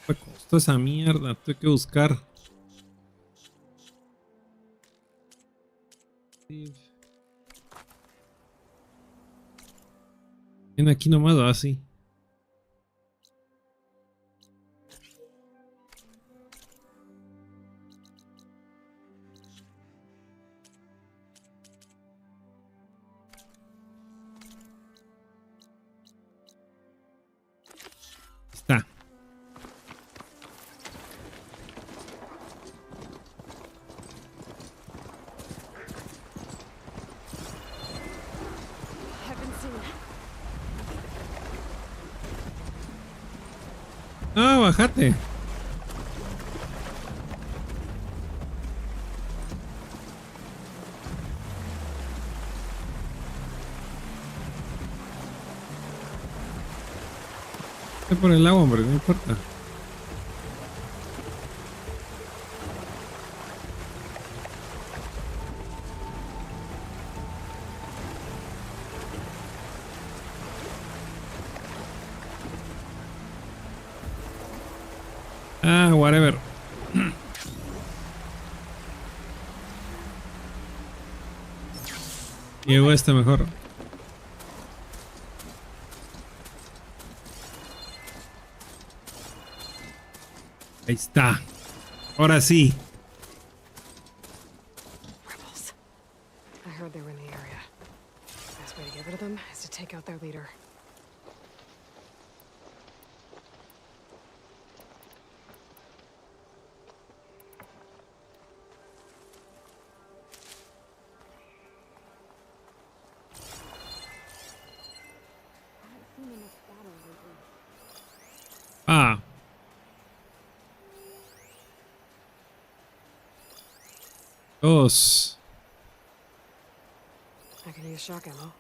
[SPEAKER 1] ¿Qué costó esa mierda? Tengo que buscar. Viene aquí nomás, así. Está.
[SPEAKER 2] I've been seen.
[SPEAKER 1] Ah, bájate. Estoy por el agua, hombre, no importa. Ah, whatever. Llegó este mejor. Ahí está. Ahora sí.
[SPEAKER 2] Rebels. I heard they were in the area. Best way to get rid of them is to take out their leader.
[SPEAKER 1] Ah. Dos.
[SPEAKER 2] I can use shock ammo.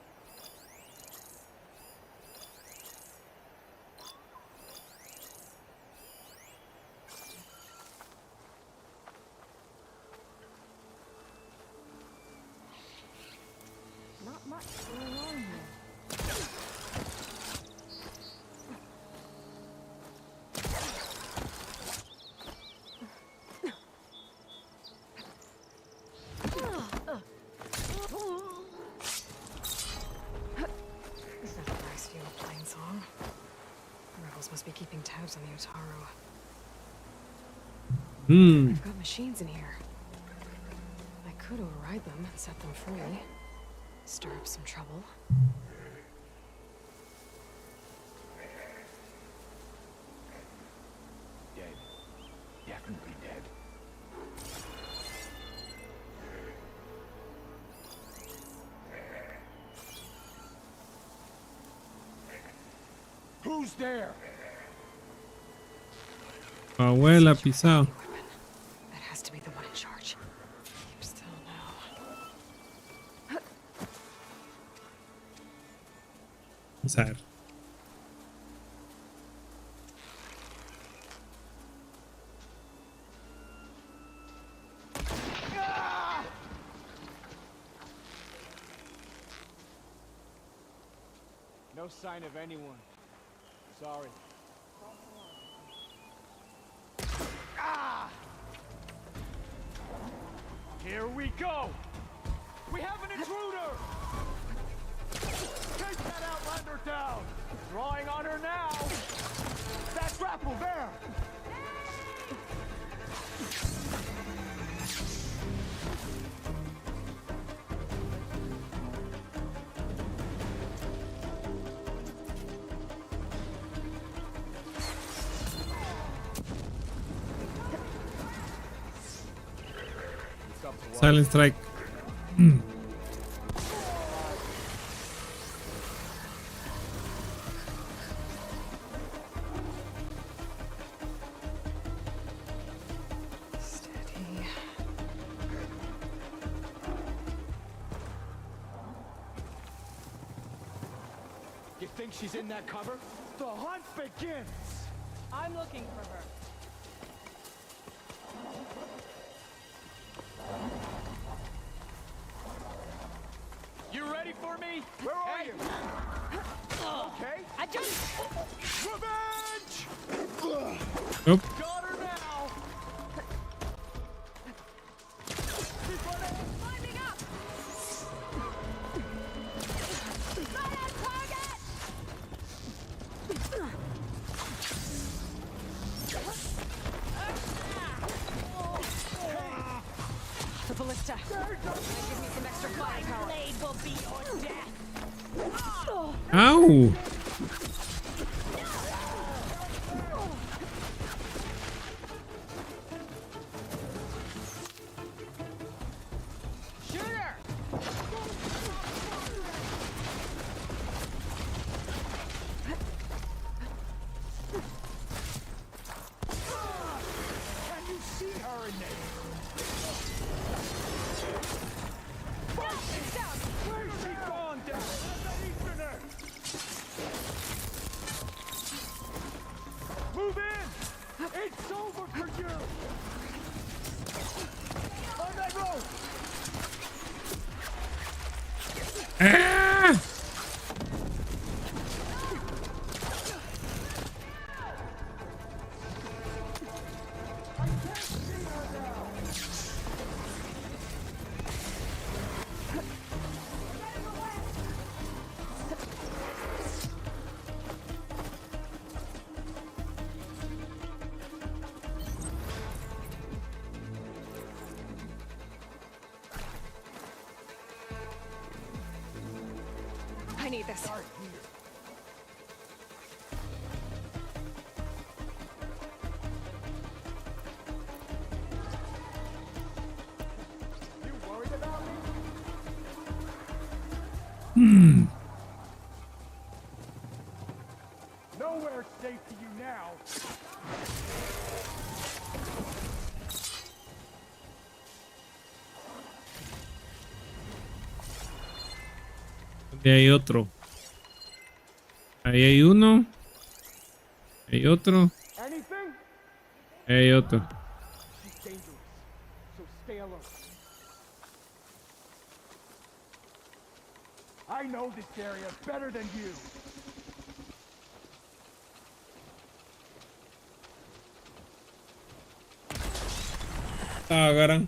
[SPEAKER 2] Not much going on here. That's a nice field playing song. Rebels must be keeping tabs on the Otaru.
[SPEAKER 1] Hmm.
[SPEAKER 2] I've got machines in here. I could override them and set them free. Stir up some trouble.
[SPEAKER 3] Dead. Definitely dead. Who's there?
[SPEAKER 1] Abuela pisado.
[SPEAKER 2] Weapon. That has to be the one in charge. Keep still now.
[SPEAKER 1] Vamos a ver.
[SPEAKER 6] No sign of anyone. Sorry. Ah! Here we go! We have an intruder! Take that Outlander down! Drawing on her now! That grapple there!
[SPEAKER 1] Silent strike.
[SPEAKER 2] Steady.
[SPEAKER 6] You think she's in that cover? The hunt begins!
[SPEAKER 7] I'm looking for her.
[SPEAKER 6] hear me? Where are you? Okay.
[SPEAKER 7] I just...
[SPEAKER 6] Revenge!
[SPEAKER 1] Nope.
[SPEAKER 6] Got her now!
[SPEAKER 7] Climbing up! Right on target!
[SPEAKER 2] The ballista. Give me some extra firepower.
[SPEAKER 7] Blade will be your death!
[SPEAKER 1] Ow!
[SPEAKER 6] Shoot her! Can you see her in there? Where's she gone, Dad? That Easterner! Move in! It's over for you! On that rope!
[SPEAKER 1] Ah!
[SPEAKER 2] I need this.
[SPEAKER 6] You worried about me? Nowhere's safe to you now.
[SPEAKER 1] Ahí hay otro. Ahí hay uno. Hay otro.
[SPEAKER 6] Anything?
[SPEAKER 1] Ahí hay otro.
[SPEAKER 6] She's dangerous, so stay alert. I know this area better than you.
[SPEAKER 1] Ah, agarran.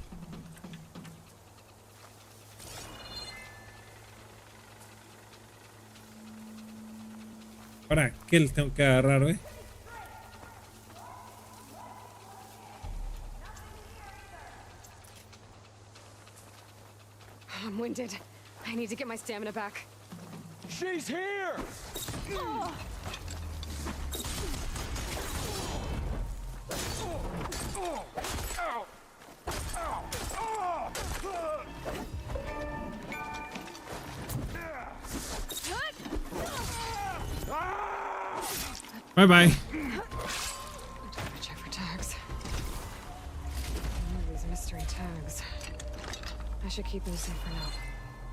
[SPEAKER 1] ¿Para qué le tengo que agarrar, eh?
[SPEAKER 2] I'm winded. I need to get my stamina back.
[SPEAKER 6] She's here!
[SPEAKER 1] Bye bye.
[SPEAKER 2] Check for tags. All these mystery tags. I should keep them safe for now.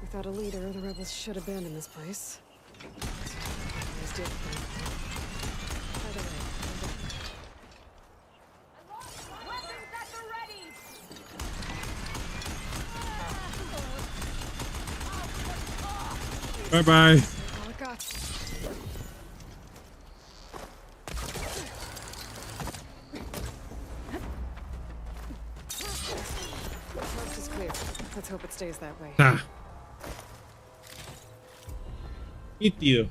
[SPEAKER 2] Without a leader, the rebels should abandon this place. Always did. By the way,
[SPEAKER 7] Weapons at the ready!
[SPEAKER 1] Bye bye.
[SPEAKER 2] all it got. Coast is clear. Let's hope it stays that way.
[SPEAKER 1] Ah. Nítido.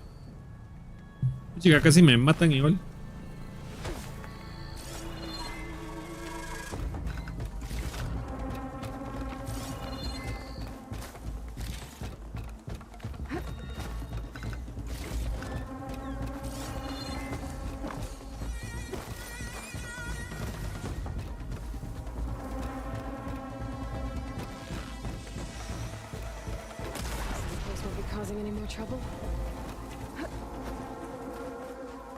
[SPEAKER 1] Chica, casi me matan igual.
[SPEAKER 2] The place won't be causing any more trouble.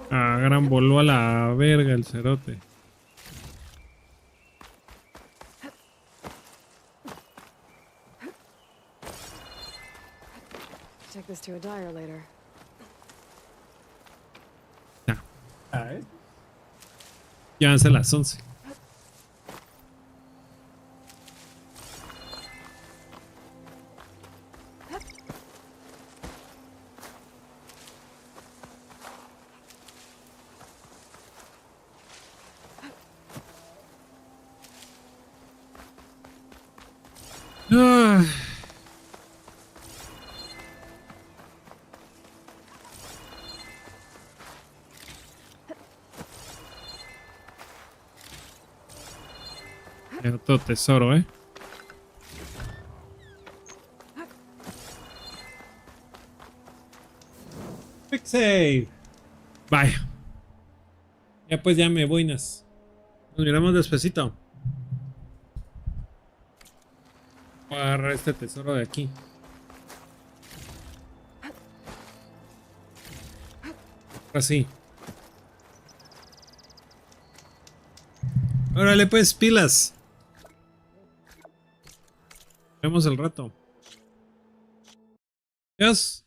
[SPEAKER 1] Ah, gran voló a la verga el cerote.
[SPEAKER 2] Take this to a dyer later.
[SPEAKER 1] Ya van a ser las 11. Otro tesoro, Quick save. Vaya. Ya pues ya me voy, Nas. Nos miramos despacito. Voy a agarrar este tesoro de aquí. Así. Órale pues, pilas. Vemos el rato. Adiós.